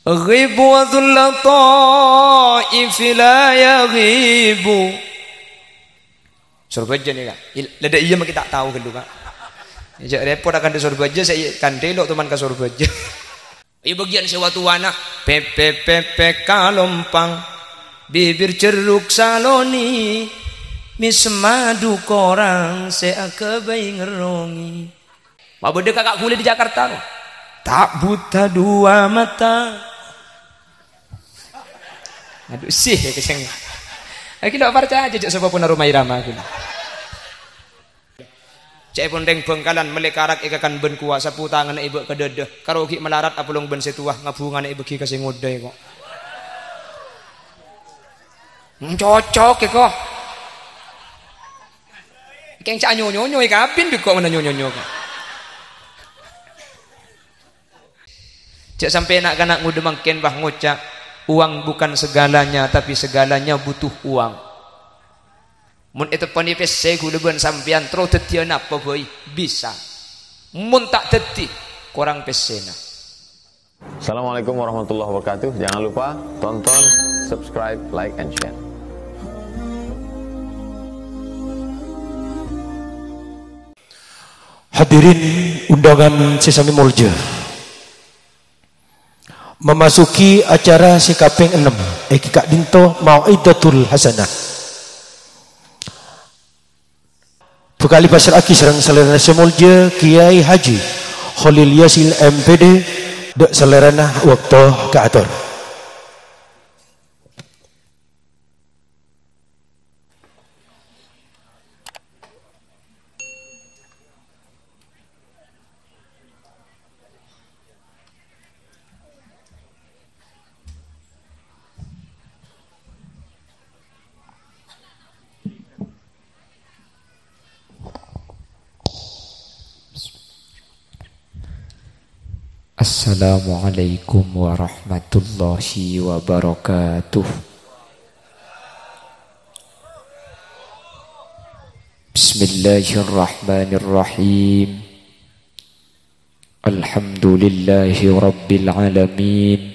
Ghibu wa dhulla ta'ifi la yaghibu. Surbaja nih kak. Lada iya mah kita tahu gitu kak. Ya repot akan di Surbaja, saya kan delok teman ke Surbaja. Iya bagian sewa tuana. Pepe kalompang. Bibir ceruk saloni. Mismadu korang seakebai ngerongi. Mau beda kakak kuliah di Jakarta loh. Tak buta dua mata. Aduh sih ya kesengnya. Aku tidak percaya aja sebab pun rumah irama aku. Cek pun deng bengkalan melekarak ikakan ben kuasa putangan ibu kedede. Karo ki melarat apulung ben setuah ngabungan ibu ki kasih ngode kok. Cocok ya kok. Keng cak nyonyo ikapin kok mana nyonyo kok. Cek sampai nak ngude mangken bah ngocak. Uang bukan segalanya, tapi segalanya butuh uang. Mun itu panipes saya guluban sampean terus tetian apa boy bisa. Mun tak teti kurang pesena. Assalamualaikum warahmatullahi wabarakatuh. Jangan lupa tonton, subscribe, like, and share. Hadirin undangan Sesami Mulja, memasuki acara sikaping 6 Kak Dinto Mau'idatul Hasanah. Bekali pasar aki serang selerana semulja Kiai Haji Khalil Yasin MPD dek selerana waktu keatur. Assalamualaikum warahmatullahi wabarakatuh. Bismillahirrahmanirrahim. Alhamdulillahi rabbil alamin.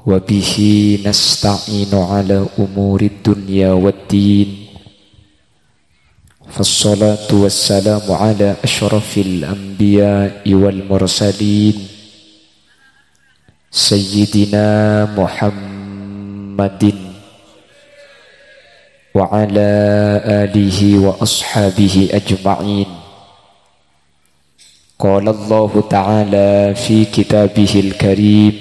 Wa bihi nasta'inu ala umurid dunya waddin. فالصلاة والسلام على أشرف الأنبياء والمرسلين سيدنا محمد وعلى آله وأصحابه أجمعين. قال الله تعالى في كتابه الكريم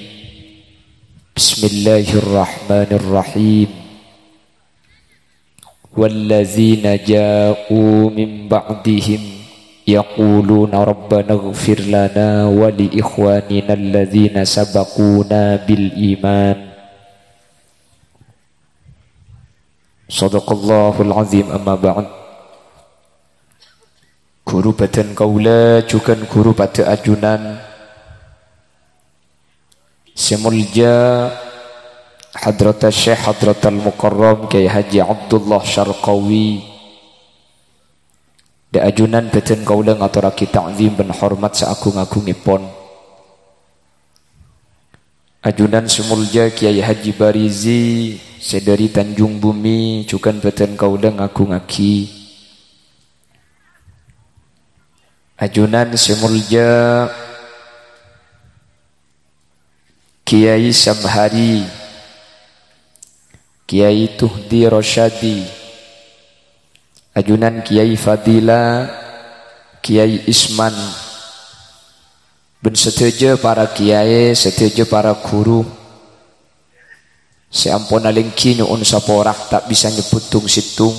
بسم الله الرحمن الرحيم والذين جاءوا من بعدهم يقولون ربنا اغفر لنا ولإخواننا الذين سبقونا بالإيمان صدق الله العظيم. أما بعد, guru badan kaula juga guru pada ajunan semulja Hadrat Syekh Hadrat Al-Mukarram Kiai Haji Abdullah Syarqawi da ajunan beten kaula ngaturake ta'zim ben hormat saagung-agungipun. Ajunan semulja Kiai Haji Barizi sedari Tanjung Bumi juga beten kaula ngagungake. Ajunan semulja Kiai Samhari Kiai Tuhdi Rosyadi, ajunan Kiai Fadila, Kiai Isman, ben setuju para kiai, setuju para guru. Seampun alengki nyuun saporah tak bisa nyebutung situng.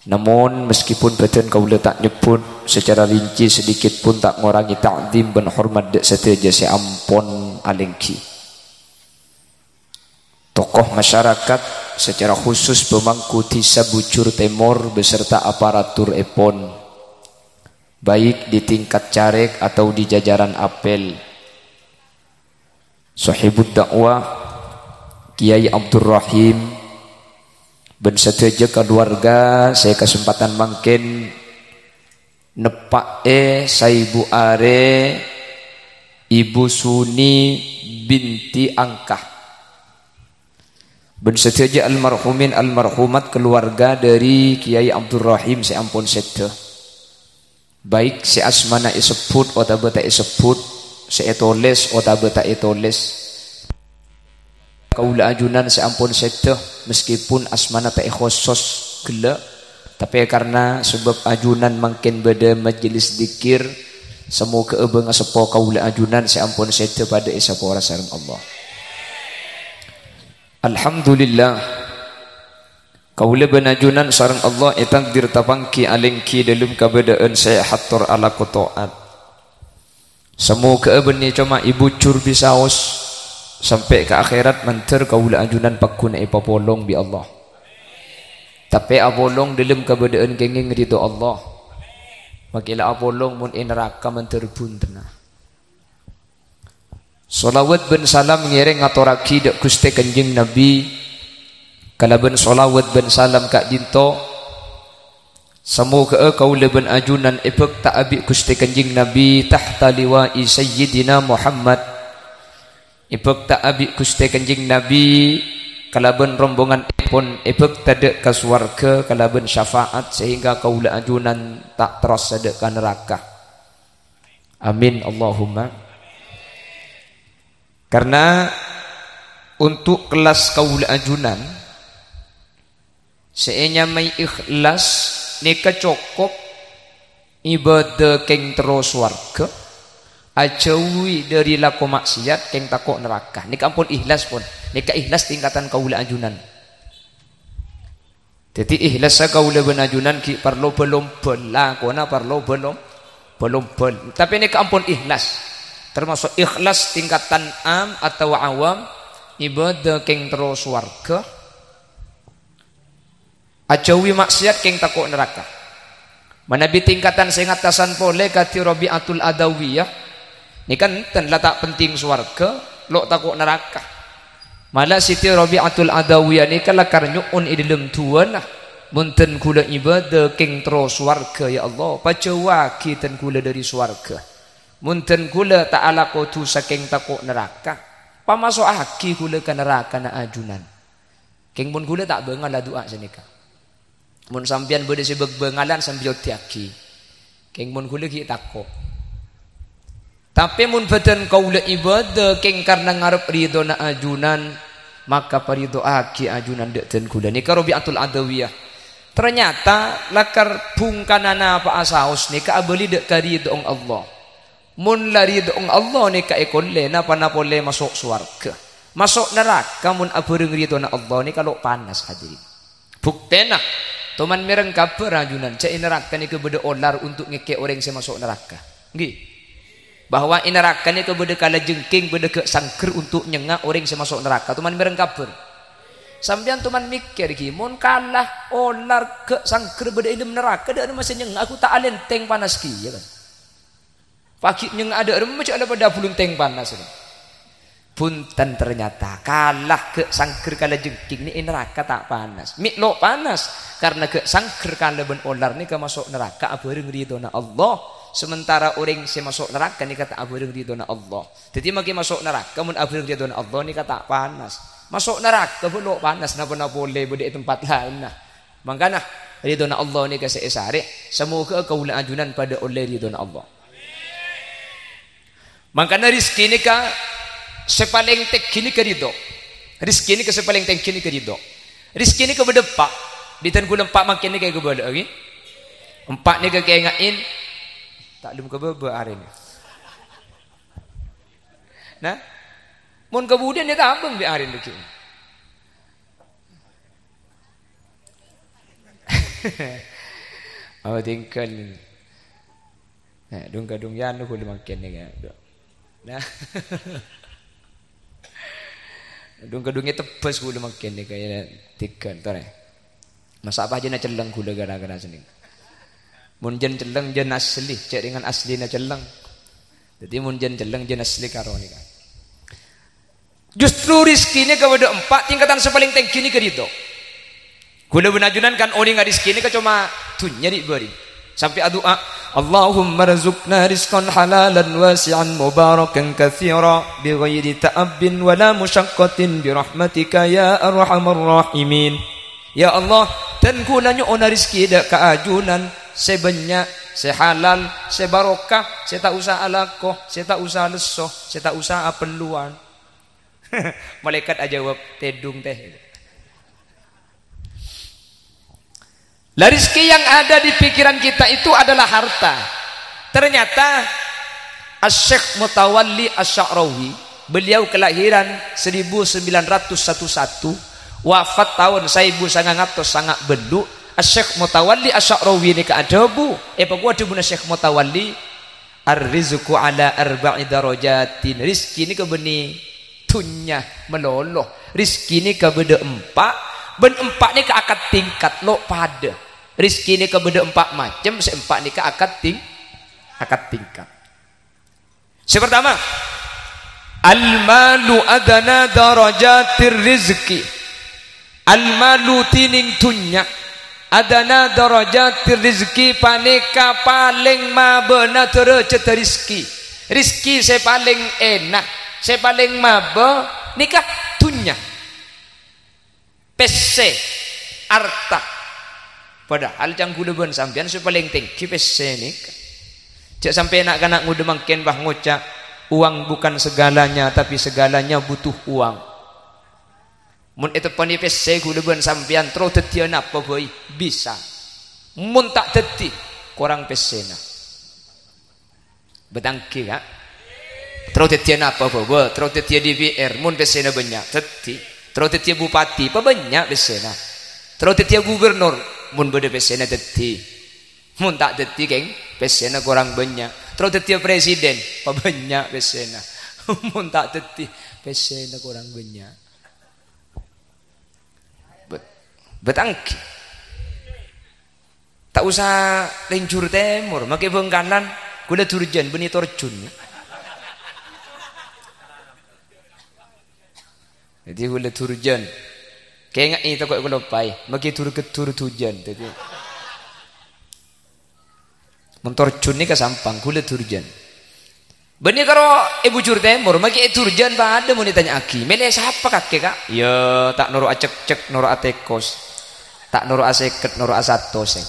Namun meskipun badan kaula tak nyebut secara rinci sedikit pun tak ngurangi ta'zim ben hormat dek setuju seampun alengki. Tokoh masyarakat secara khusus pemangku Tisa Bujur Timur beserta aparatur epon, baik di tingkat caleg atau di jajaran apel. Sahibud dakwah Kiai Abdurrahim ben setuju keluarga saya kesempatan mangkin nepak saibu are Ibu Suni binti Angkah. Ben setuju almarhumin almarhumat keluarga dari Kiai Abdul Rahim si ampun sete. Baik si asmana isebut atau beta isebut, si etoles atau beta etoles. Kaula ajunan si ampun sete meskipun asmana tak khusus gela, tapi karena sebab ajunan makin beda majelis dikir, semoga keebeng sepo kaula ajunan si ampun sete pada isapora sareng Allah. Alhamdulillah kaula benajunan sareng Allah takdir tapangki alengki dalam keberadaan saya hatur ala kotoat. Semoga benih cuma ibu cur bisaos sampai ke akhirat menter kaula ajunan pakuna ipapolong bi Allah. Tapi apolong dalam keberadaan kenging ridho Allah. Makila apolong mun neraka menter buntena. Salawat ben salam ngiring ngaturaki dak Gusti Kanjeng Nabi. Kalaben salawat ben salam kak dinto. Semoga kaula ben ajunan epek tak abi Gusti Kanjeng Nabi tahta liwa'i Sayyidina Muhammad. Epek tak abi Gusti Kanjeng Nabi kalaben rombongan epon epek tadek ka swarga kalaben syafaat sehingga kaula ajunan tak terus sadek ka neraka. Amin Allahumma. Karena untuk kelas kaula ajunan seenya may ikhlas nika cukup ibadah keng terus warga ajawi dari laku maksiat keng takok neraka. Nika ampun ikhlas pun nika ikhlas tingkatan kaula ajunan. Jadi ikhlas kaula benajunan ki perlu belum belakona perlu belum tapi nika ampun ikhlas. Termasuk ikhlas tingkatan am atau awam ibadah keng terus warga ajawi maksiat keng takut neraka. Manabi tingkatan sing atasan pole kati Rabi'atul Adawiyah ini kan ten letak penting swarga lo takut neraka. Malah Siti Rabi'atul Adawiyah ni kan lakar nyuun idilem tuan lah munten kula ibadah keng terus warga ya Allah pacawa kita kula dari swarga. Munten kula ta'ala kotu saking takut neraka pamasuk aki kula ke neraka na ajunan keng mun kula tak bengal la doa senika mun sampian bade sibeg bengalan sambil tiaki keng mun kula ki takut tapi mun badan kaula ibadah keng karena ngarep ridho na ajunan maka parido aki ajunan dek den kula nika Rabi'atul Adawiyah ternyata lakar bungkanana apa asaos nika abeli dek karidho Allah. Mun lari doong Allah ni ka ekolle na panapole masuk swarga masuk neraka mun abureng rito na Allah ni kalau panas hadirin buktena tuman mereng kabar ajunan cak neraka ni kebeda olar untuk ngeke orang yang masuk neraka nggih bahwa neraka ni kebeda kala jengking beda ke sangker untuk nyengak orang yang masuk neraka tuman mereng kabar sampean tuman mikir iki mun kalah olar ke sangker beda ilmu neraka dak masih nyengak aku tak alenteng panas ki ya kan. Pagi yang ada macam ada pada bulung teng panas ini. Punten ternyata kalah ke sangker kala jengking ni neraka tak panas. Miklo panas karena ke sangker kala ben olar ni ke masuk neraka abareng ridho na Allah. Sementara orang si masuk neraka ni kata abareng ridho na Allah. Jadi makin masuk neraka mun abareng ridho na Allah ni kata panas. Masuk neraka belok panas napa boleh beda tempat lain nah. Mangkana ridho na Allah ni kasi esare semoga kaula ajunan pada oleh ridho na Allah. Makanya rizki ini ka sepaling tek kini kerido. Rizki ini ke sepaling tek kini kerido. Rizki ini ke berdepak. Di tan kulam pak makin ni kayak kebal lagi. Empat ni kayak ngain. Tak lum kebaba hari ni. Nah, mun kemudian dia tambang di hari ni. Oh tinggal ni. Nah, dung yan lu kulam makin ni kan. Nah, dung-dung tebas gula makin ni kayak tiga, tore. Masa apa aja na celeng gula gara-gara sini. Munjen celeng jen asli, cek dengan asli na celeng. Jadi munjen celeng jen asli karoni kan. Justru rizki ini kepada empat tingkatan sepaling tinggi ni kerito. Gula benajunan kan orang nggak rizki ini cuma tuh nyari beri. Sampai doa Allahumma rizqna rizqan halalan wasi'an mubarakan katsira bighairi ta'abbin wala musyaqqatin birahmatika ya arhamar rahimin. Ya Allah, dan gunanya ona rizki dak keajunan sebanyak, sehalal, sebarokah, tak usah alakoh, tak usah lesoh, tak usah apeluan. Malaikat aja wak tedung teh. Lah rizki yang ada di pikiran kita itu adalah harta. Ternyata Asy-Syaikh Mutawalli Asy-Sya'rawi, beliau kelahiran 1911, wafat tahun 1900 sangat belu. Asy-Syaikh Mutawalli Asy-Sya'rawi ni keadabu pokok ada buna Syekh Mutawalli ar-rizqu ala arba'i darajatin. Rizki ni kebeni tunya meloloh. Rizki ni kebeda empat. Ben empat ni ke akad tingkat lo pada. Rizki ni ke beda empat macam, seempat ni ke akad tingkat. Pertama, al-malu adana darajatir rizki. Al-malu tining tunya adana darajatir rizki, paneka paling mabena derajat rizki. Rizki saya paling enak, saya paling mabe nikah tunya. PC arta padahal jang gudeban sampean su paling tinggi PC ni cak sampai nak ngude mangken bah ngocak uang bukan segalanya tapi segalanya butuh uang. Mun itu pani PC gudeban sampean tro tetian apa boy bisa mun tak teti kurang PC na betangki ya tro tetian apa boy tro tetian DPR mun PC na banyak teti. Terus tiap bupati, apa banyak besena. Terus tiap gubernur, mun beda besena teti, mun tak teti keng, besena kurang banyak. Terus tiap presiden, apa banyak besena, mun tak teti, besena kurang banyak. Betangki, tak usah lencur temur, makai bengkanan, kuda turjan, benih torjun. Jadi gula turjan, kayak ini tak kau pai, maki tur ketur turjan. Jadi mentor cun ni kesampang gula turjan. Benih kalau ibu cur temur, maki turjan pada mau ditanya aki, mele siapa kakek kak? Ya tak noro acek cek noro atekos, tak noro aseket noro asatoseng.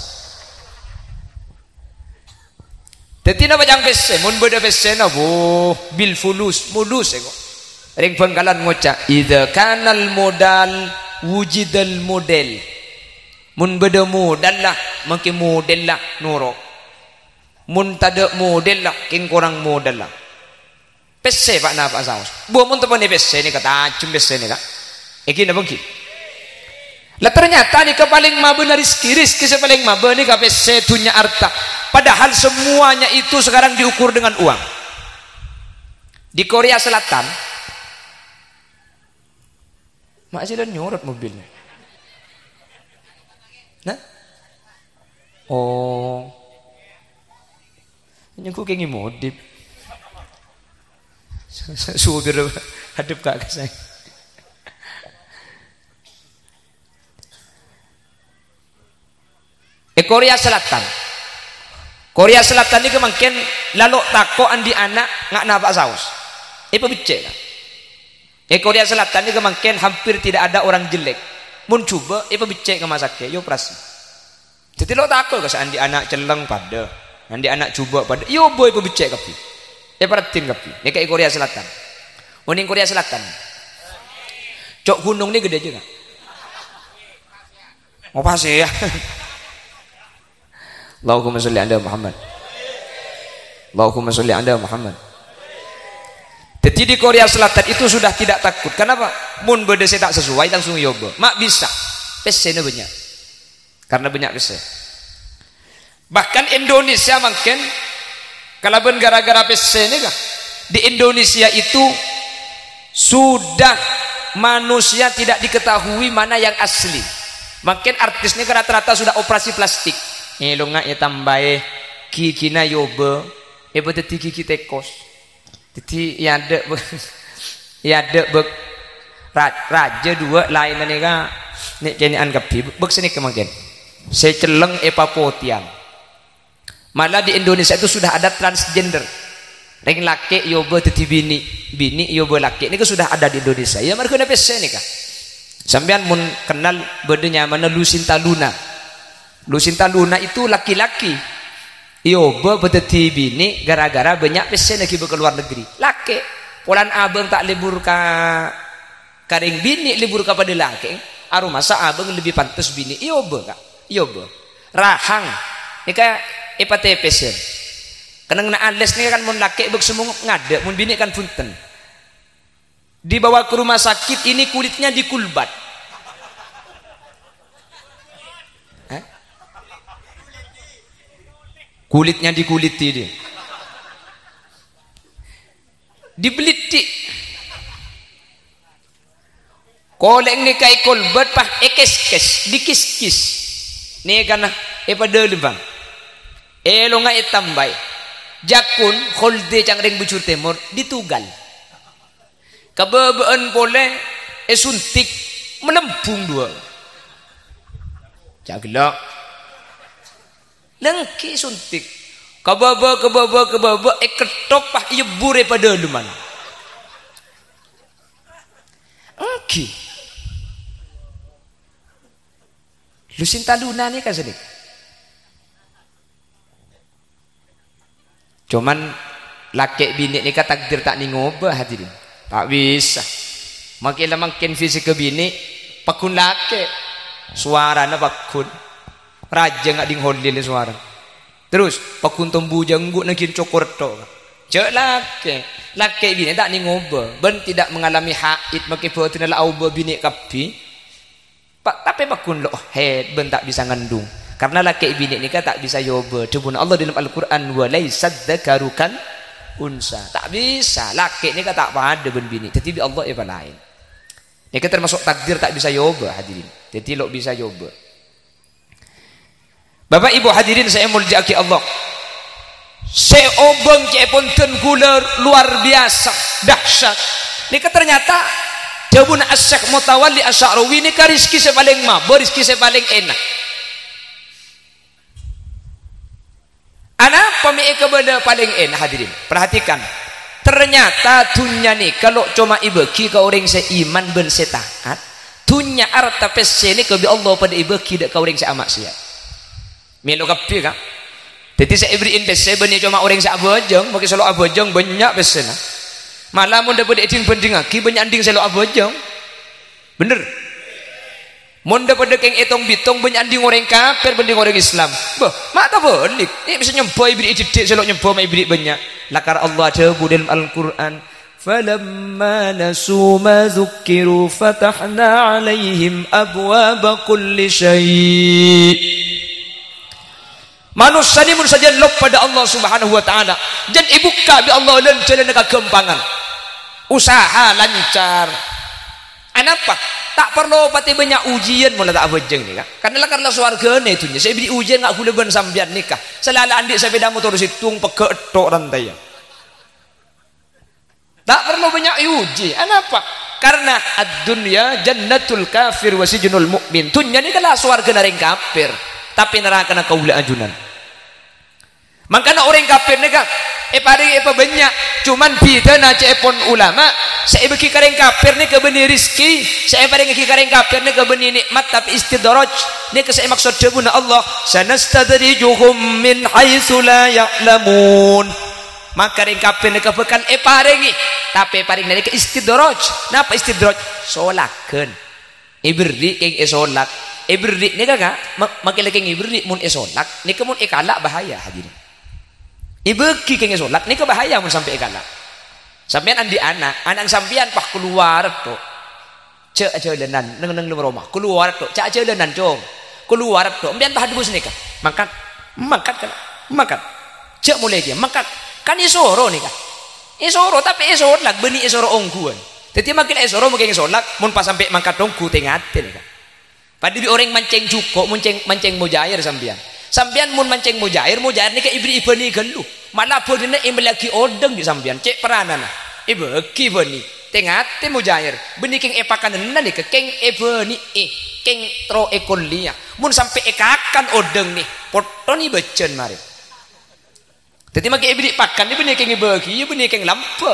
Jadi nama jang pesen, mun beda pesen abu bil fulus mulus ego. Ring pengkalan ngocak idza kanal modal wujidal model. Mun beda modal lah maki model lah nuro. Mun tada model lah king kurang modal lah. Pesse pak na pak saus. Buah mun tepan ni pesse ni kata acum pesse ni kak. Iki na bangki. Lah ternyata ni ke paling mabe na rizki sepaling mabe ni ka pesse dunya arta. Padahal semuanya itu sekarang diukur dengan uang. Di Korea Selatan mak sila nyorot mobilnya. Nah? Oh. Ini aku kayak modif. Supir hadap kak saya. Korea Selatan. Korea Selatan ini kemungkinan lalu tako andi anak ngak napak saus. Apa becek lah. Korea Selatan ini kemungkinan hampir tidak ada orang jelek. Mun coba, apa becek ke masaknya, yo operasi. Jadi lo takut ke andi anak celeng pada, andi anak coba pada, yo boy apa becek kapi. Perhatiin kapi. Ini kayak Korea Selatan. Mending Korea Selatan. Cok gunung ini gede juga. Mau pasti ya. Allahumma sholli ala Muhammad. Allahumma sholli ala Muhammad. Jadi di Korea Selatan itu sudah tidak takut. Kenapa? Mun beda saya tak sesuai langsung yoga. Mak bisa. Pesenya banyak. Karena banyak pesen. Bahkan Indonesia mungkin kalau gara-gara pesennya kah? Di Indonesia itu sudah manusia tidak diketahui mana yang asli. Makin artisnya rata-rata sudah operasi plastik. Lo nggak ya tambah kiki na yoba, beteti kiki tekos. Jadi ya ada raja dua lain nih kak. Nek kini anggap bek sini kemungkinan. Saya celeng epapotian. Malah di Indonesia itu sudah ada transgender. Reng laki yoba teti bini, bini yoba laki. Ini sudah ada di Indonesia. Ya mereka ada pesen nih kah? Sampean mun kenal bedanya mana Lucinta Luna. Lucinta Luna itu laki-laki. Yoba teti bini gara-gara banyak pesen lagi ke luar negeri. Laki. Polan abang tak libur ka karing bini libur ka pada laki. Aru masa abang lebih pantas bini. Yoba kak. Yoba. Rahang. Ini kayak epatepesen. Karena kena ales ni kan mun laki beg semua ngade, mun bini kan punten. Dibawa ke rumah sakit ini kulitnya dikulbat. Kulitnya dikuliti dia. Dibeliti. Koleng ni kai kulbat pah ekes-kes, dikis-kis. Ni kan pada lembang. Lo ngai tambay. Jakun holde cangring bucur temur ditugal. Kabebaan boleh suntik melempung dua. Jaglak. Lengki suntik. Kababa ketok pah yebure pada luman. Engki. Lucinta Luna ni kan sedih. Cuman laki bini ni kan takdir tak ni ngubah hadirin. Tak bisa. Makin fisik ke bini pakun laki. Suara na pakun. Raja ngak ding holil suara. Terus pakun tombu janggut nak kin cokor to. Cek laki. Laki bini tak ni ngubah. Ben tidak mengalami haid makin betul la auba bini kapi. Tapi pakun loh head ben tak bisa ngandung. Karena laki bini ni kan tak bisa yoba. Cubun Allah dalam Al-Quran wa laysad dzakaru kal unsa. Tak bisa. Laki ni kan tak pada ben bini. Tetapi Allah yang lain. Ini kan termasuk takdir tak bisa yoba hadirin. Jadi lo bisa yoba. Bapak Ibu hadirin saya muljaki Allah. Seobeng ke ponten kula luar biasa dahsyat. Ini kan ternyata jabun as-Syekh Mutawalli Asy'arawi ni kan rizki saya paling mabur, rizki saya paling enak. Anak pemilik kepada paling enak hadirin. Perhatikan. Ternyata dunia ni kalau cuma ibeki ke orang seiman ben setaat, dunia arta pesse ni ke Allah pada ibeki dak ke orang seamak sia. Melo kapi kan? Jadi saya beriin pesse ben cuma orang seabojong, maki selo abojong banyak pesse nah. Malah mun dapat edin penting aki banyak anding selo abojong. Bener. Mun dapat keng etong bitong banyak anding orang kafir banding orang Islam. Bah, mak tak boleh. Ini bisa nyempo ibrik didik selok nyempo mak ibrik banyak. Lakar Allah jabu dalam Al-Quran. Falamma nasu ma dzukkiru fatahna alaihim abwaba kulli syai'. Manusia ni mun saja lop pada Allah Subhanahu wa taala. Dan ibuka bi Allah lan jalan kegempangan. Usaha lancar. Kenapa? Tak perlu pati banyak ujian mula tak abojeng ni kan. Karena swarga ni tu nya. Saya beri ujian ngak kuleban sambian nikah. Selala andik saya beda motor situng peke etok rantai. Tak perlu banyak uji. Kenapa? Karena ad-dunya jannatul kafir wa sijnul mukmin. Dunya ni kalah swarga nareng kafir, tapi neraka na kaula ajunan. Makanya orang kafir ni kan paring banyak cuman bida na cepon ulama saya bagi kareng kafir ni ke beni rizki, saya paring ke kareng kafir ni ke beni nikmat tapi istidraj ni ke saya maksud jabuna Allah sanastadrijuhum min haitsu la ya'lamun. Maka kareng kafir ni ke bekan paringi tapi paring ni ke istidraj. Napa istidraj? Solakeun ibri keng solak ibri ni ka makin keng ibri mun solak ni ke mun kalak bahaya hadirin. Ibeki keng solak ni ke bahaya mun sampai kalak. Sampean andi anak sampean pah keluar tu. Cek aja lenan neng rumah. Keluar tu. Cek aja lenan cung. Keluar tu. Ambian pah debus ni kan. Makan. Cek mulai dia makan. Kan isoro ni kan. Isoro tapi isolak beni isoro ongkuan. Jadi makin isoro mungkin solak mun pas sampai makan ongku tengatin kan. Pada orang mancing cukup mancing mujair sampean. Sampean mun mancing mujair ni ke ibri ibani gelu. Malah bodine lagi odeng di sampean. Cek peranana. Ibeki bani. Tengate mujair. Beni keng epakan nan ke keng ebani keng tro ekolia. Mun sampai ekakan odeng nih. Potoni becen mari. Jadi maki ibrik pakan ni benih keng bagi, ya benih keng lampu.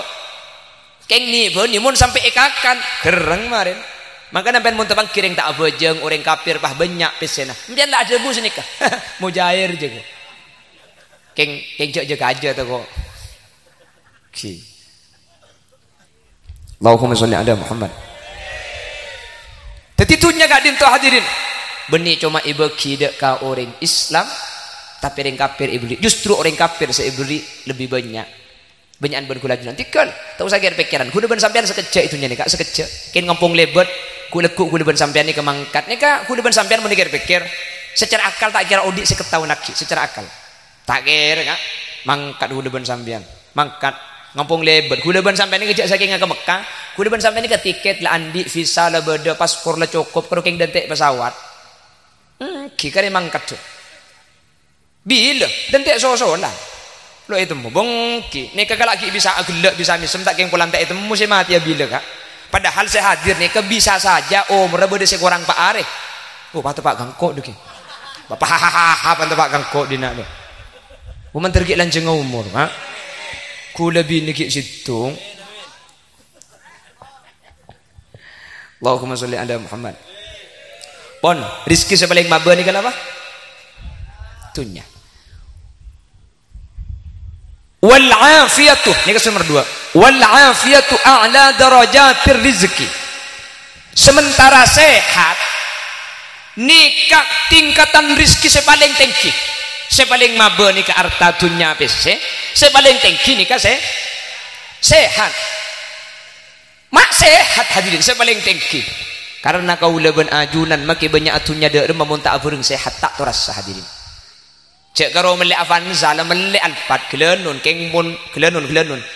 Keng ni benih mun sampai ekakan gereng marin. Maka nampen mun tebang kiring tak bejeng orang kafir pah banyak pesena. Mbian lah ada bu sini kah. Mujair je ko. Keng jek aja tu kok. Ki. Allahumma sholli ala Muhammad. Jadi tunya gak dinto hadirin. Benih cuma ibeki dek ka orang Islam. Tapi orang kafir iblis, justru orang kafir seiblis lebih banyak. Banyakan berkulajunan. Tikal, tahu saya pikiran. Kuda ban sampean sekejap itunya nih kak, sekejap. Kin ngompong lebet, kulekuk kuda ban sampean nih kemangkat nih kak. Kuda ban sampean pikir. Secara akal tak kira audit seketahui nakki. Secara akal, tak kira kak. Mangkat kuda ban sampean, mangkat ngompong lebet. Kuda ban sampean nih kejap saking ke Mekah. Kuda ban sampean nih ke tiket lah andi, visa lah beda, paspor lah cukup. Kalau keng dentek pesawat, kira mangkat tuh. Bila dan tak so-so lah lo itu mu bongki ni kakak lagi bisa gelak bisa misem tak keng pulang tak itu mu mati ya bila kak padahal saya hadir ni ke bisa saja mereba de seorang Pak Arif patut Pak Gangkok deki bapak hahaha patut Pak Gangkok dina ni uman tergik lanjeng umur ha ku lebih ni kik situ Allahumma sholli ala Muhammad pon rizki sepaling maba ni kenapa tunya wal afiyatu ini ke nomor 2 wal afiyatu a'la darajatir rizki sementara sehat nikah tingkatan rizki sepaling tinggi sepaling maba nikah harta dunia pese sepaling tinggi nikah sehat mak sehat hadirin sepaling tinggi karena kau leben ajunan maki banyak atunya de memun tak burung sehat tak terasa hadirin cek karo meli Avanza la meli Alphard gelenun keng mun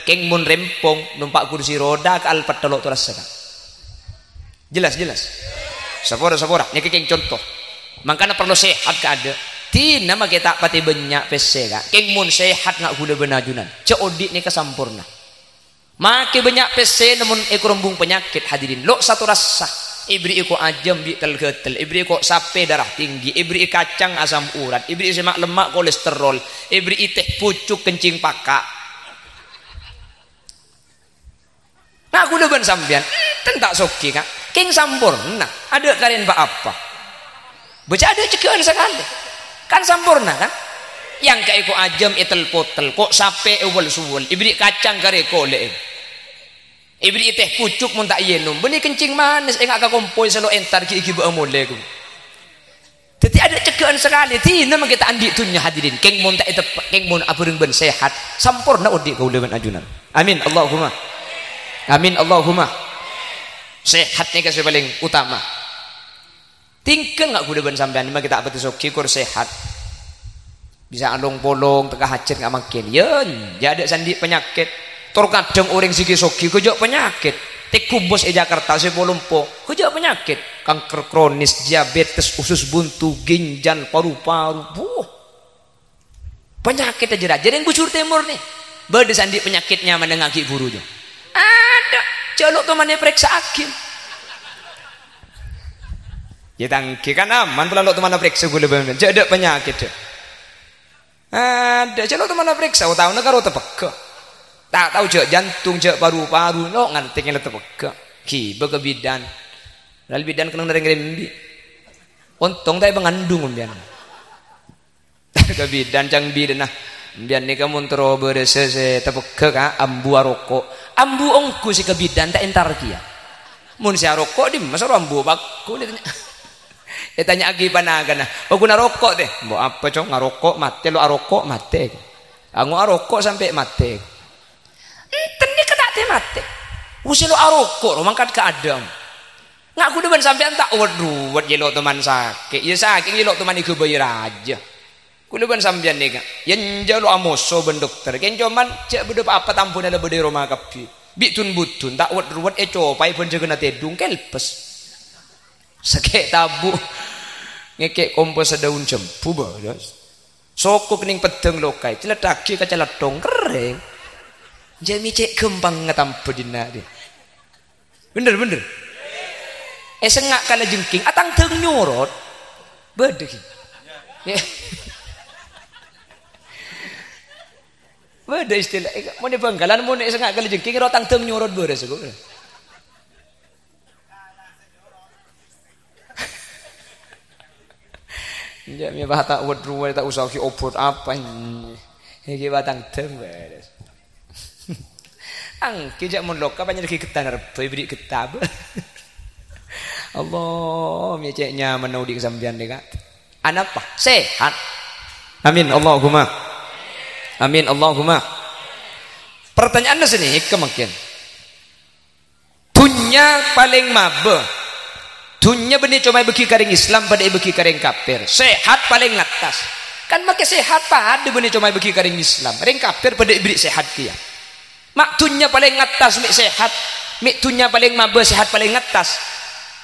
keng mun rempong numpak kursi roda ke Alphard telok terasa jelas sapora ini keng contoh makanya perlu sehat ke ada tina maki tak pati banyak pese kak keng mun sehat ngak gula benajunan cek odik ni kesampurna maki banyak pese namun ekorumbung penyakit hadirin lo satu rasa ibri iko ajam bi tel-getel ibri iko sape darah tinggi ibri kacang asam urat ibri semak lemak kolesterol ibri teh pucuk kencing pakak nah aku ban sampean tak soki kak king sampurna ada kalian pak apa baca ada cekean sekali kan sampurna kan yang kayak iko ajam itel potel kok sape ewel suwel ibri kacang kare kole ibri teh pucuk mun tak yenum benih kencing manis engak ka kompoi selo entar ki iki ba mole ku dadi ada cekean sekali tina mah kita andi tunya hadirin keng mun tak itu keng mun apureung ben sehat sampurna odi ka uleun ajunan amin Allahumma sehat ni ka paling utama tingkel ngak kuda ben sampean mah kita apati soki kur sehat bisa along polong tengah hajat ngak makin yen jadi sandi penyakit tor kadang orang siki sogi kejak penyakit tek kubos Jakarta sepolompo kejak penyakit kanker kronis diabetes usus buntu ginjal paru-paru penyakit aja jadi yang busur timur nih berdesan di penyakitnya menengaki burunya ada celok temannya periksa akin ya tangki kan aman kalau temannya periksa gue lebih ada penyakit ada celok temannya periksa tahu negara tepek tak tahu cek jantung cek paru-paru lo ngantiknya letak peka ki bega bidan lalu bidan kena ngerembi untung tak mengandung bian ke bidan cang bidan nah bian ni kamu tero berese tepeka ka ambu aroko ambu ongku si ke bidan tak entar kia mun si aroko di masa ambu bakku dia tanya lagi panagan nah aku narokok deh mau apa cong ngarokok mate lo arokok mate aku arokok sampai mate tadi kata teh mate usia lo arokok lo mangkat ke adam nggak aku depan sampean tak waduh buat jelo teman sakit ya sakit jelo teman iku bayar aja aku depan sampean nih kak yang jelo amoso ben dokter kan cuman cek bedep apa tampun ada bede rumah kapi bitun butun tak waduh copai pun jaga nate dung kelpes sakit tabu ngekek kompos daun cempu badas sokok ning pedeng lokai celetaki ke celetong kering jami cek gempang ngatampu dina dia bener sengak kala jengking atang teng nyorot bedeg Beda istilah. Mau ni Bangkalan, mau ni sengak kali jengking rotang tem nyorot beres aku. Ya, mi bahata wad ruwa tak usah ki opot apa ni. Iki batang tem beres. Angki jak mun loka banyak ki ketanar beri kitab. Allah, mi cek nyaman di kesambian deka. Anak apa? Sehat. Amin Allahumma. Amin Allahumma. Pertanyaannya sini kemakin. Dunya paling mabe. Dunya benih cuma bagi karing Islam pada bagi karing kafir. Sehat paling atas. Kan make sehat pada benih cuma bagi karing Islam. Ring kafir pada ibrik sehat kia. Mak dunya paling atas mik sehat. Mik dunya paling mabe sehat paling atas.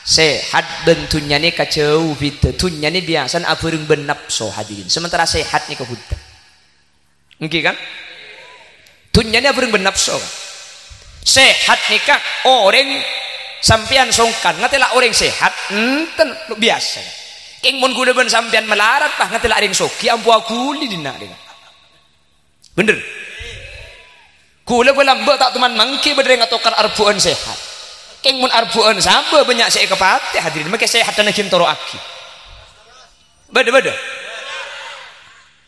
Sehat bentunya ni kacau bita. Dunya ni biasa aburung benapso hadirin. Sementara sehat ni kehutan. Mungkin kan? Dunya ni aburung benapso. Sehat ni kak orang sampian songkan ngatela orang sehat enten biasa king mun gula ben sampian melarat pah ngatela ring soki ampu akuli dina dina bener gula lambe tak teman mangki bedreng atokar arbuan sehat king mun arbuan sampe banyak saya kepati hadirin make sehat dan kintoro aki beda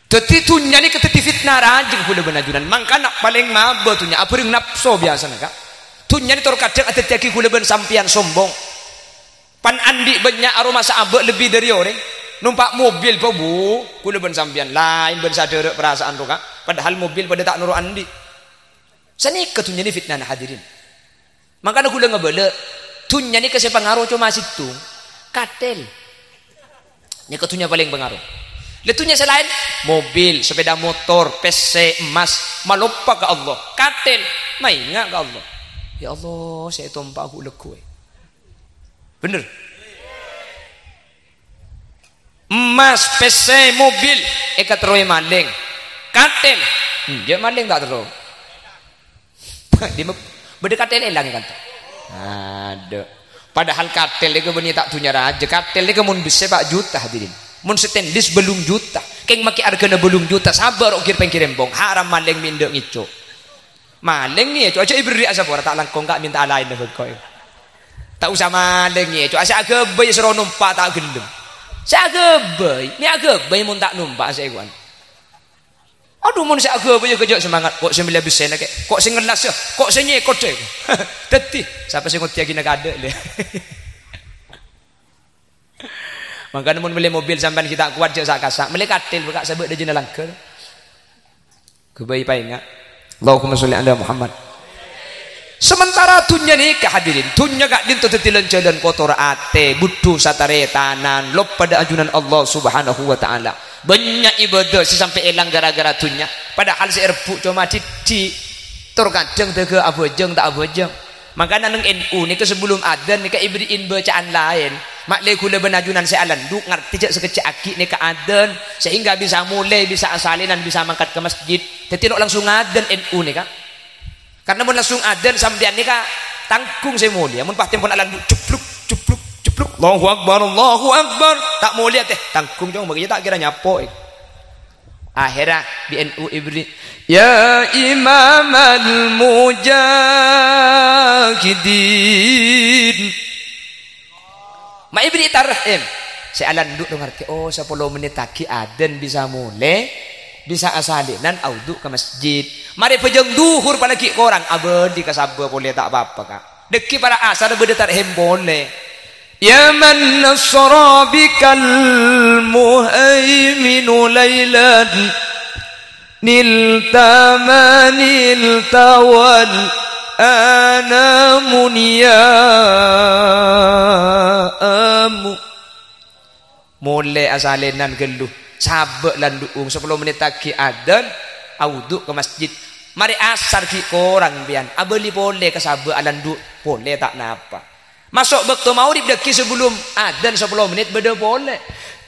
teti tunya ni keteti fitnah rajeng gula benajunan mangkana paling mabah tunya apering napso biasa kak tunya ni terkadang ada tiaki gula ben sampian sombong pan andi banyak aroma sahabat lebih dari orang numpak mobil po bu gula ben sampian lain ben sadar perasaan roka padahal mobil pada tak nuru andi sani ketunya ni fitnah hadirin makanya gula ngebele tunya ni kasih pengaruh cuma situ katel ni ketunya paling pengaruh letunya selain mobil sepeda motor PC emas malupa ke Allah katel maingat ke Allah. Ya Allah, saya tumpah aku lekui. Bener. Emas, PC, mobil, eka terus maling. Katel, dia maling tak terus. Dia beda katel elang kan? Ada. Padahal katel dia benih tak punya raja. Katel dia mun bisa pak juta hadirin. Mun stainless belum juta. Keng maki hargana belum juta. Sabar okir pengkirim bong. Haram maling mindek ngicu. Maling ni cuaca ibri asa pora tak langkong kak minta lain dah kau tak usah maling ni cuaca agak bayi seron numpak tak gelem saya agak bayi ni agak bayi mun tak numpak saya kawan aduh mun saya agak bayi kejak semangat kok saya lebih sen kok saya ngelas ya kok saya nyekot deh teti siapa saya ngotiak gina kada le makanya mun beli mobil sampai kita kuat je sak kasak beli katil buka sebut dia jena langka kebayi pai ingat Allahumma sholli ala Muhammad. Sementara dunya ni kehadirin, dunya gak dintu tetilan jalan kotor ate, butuh satare tanan, lop pada ajunan Allah Subhanahu wa taala. Banyak ibadah sampai elang gara-gara dunya. Padahal seerbuk cuma di terkadang tege abojeng tak abojeng. Makanya nang NU ni ke sebelum adzan ni ke ibriin bacaan lain. Mak le kula benajunan saya alanduk ngerti jak sekecil aki ni ke adzan sehingga bisa mulai bisa asalinan bisa mangkat ke masjid. Jadi langsung adzan NU ni kak. Karena mun langsung adzan sampean ni kak tangkung saya mulia. Mun pasti pun alanduk cupluk cupluk cupluk. Allahu akbar tak mulia teh tangkung jong bagi tak kira nyapo. Akhirnya di NU ibri ya imam al-mujahidin ma ibri tarhim saya alanduk dong ngerti oh 10 menit lagi adan bisa mulai bisa asalinan auduk ke masjid mari pejeng duhur palagi korang abadi kasabah boleh tak apa-apa kak deki para asar beda tarhim boleh ya man nasra bikal muhaiminu laylan niltama niltawan anamun ya amu mulai asalinan geluh sabak landuung 10 menit lagi adan auduk ke masjid mari asar ki korang bian abeli boleh kasabak alanduk boleh tak napa masuk waktu maurib daki sebelum adzan 10 menit beda boleh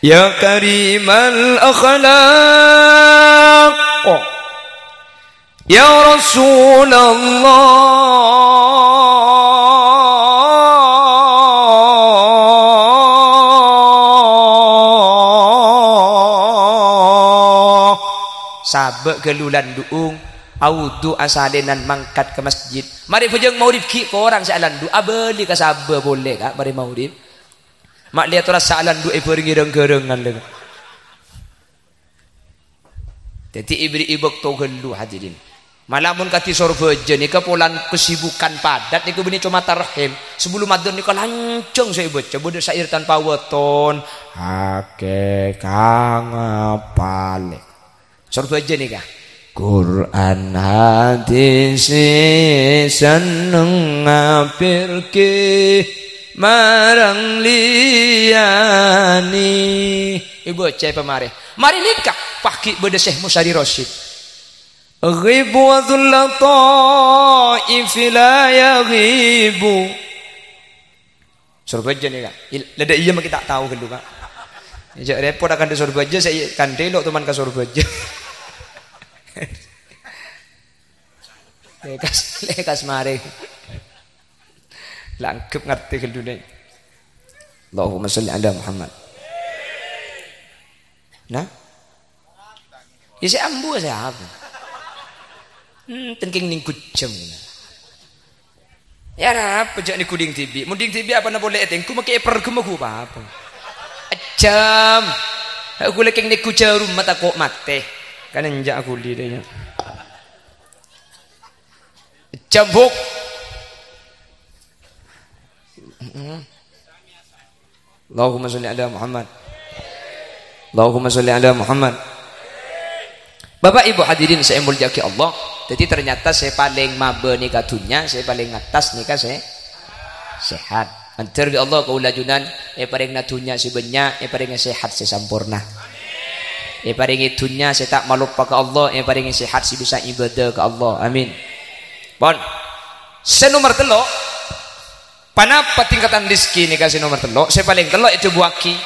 ya karimal akhlaq oh ya Rasulullah sabak gelulan duung audu asalenan mangkat ke masjid mari pejeng maulid ki ko orang salandu abeli ka sabe boleh kak mari maulid mak lihat orang salandu pergi-gerengan le jadi ibri-ibek to gelu hadirin malamun kati sorbeje nika polan kesibukan padat niku bini cuma tarhim sebelum adzan nika lancung saya baca bode syair tanpa weton hake kang apale sorbeje nika Quran hadis seneng ngapirke marang liyani ibu cai pamare mari nikah paki bede Syekh Musyari Rasyid ghibu wa dhulla ta'ifi la yaghibu surbaja nih kak lada iya mah kita tahu kan kak ya repot akan di surbaja saya kan delok teman ke surbaja lekas mari langkep ngerti ke dunia Allahumma salli ala Muhammad nah ya saya ambu saya apa tengking ning kucem ya apa jak ni kuding tibi munding tibi apa na boleh etengku make pergum aku apa jam aku leking ni kucem rumah tak kok mate kan enjak aku li dia jambuk Allahumma sholli ala Muhammad Allahumma sholli ala Muhammad Bapak Ibu hadirin saya mulyaki Allah jadi ternyata saya paling mabe nikah dunia saya paling atas nikah saya sehat antar di Allah kaulajunan paling natunya si banyak paling sehat si sampurna paling dunia saya tak malupa ke Allah paling sehat si bisa ibadah ke Allah amin pon senomor telok panapa tingkatan rizki nikah senomor telok saya paling telok itu buaki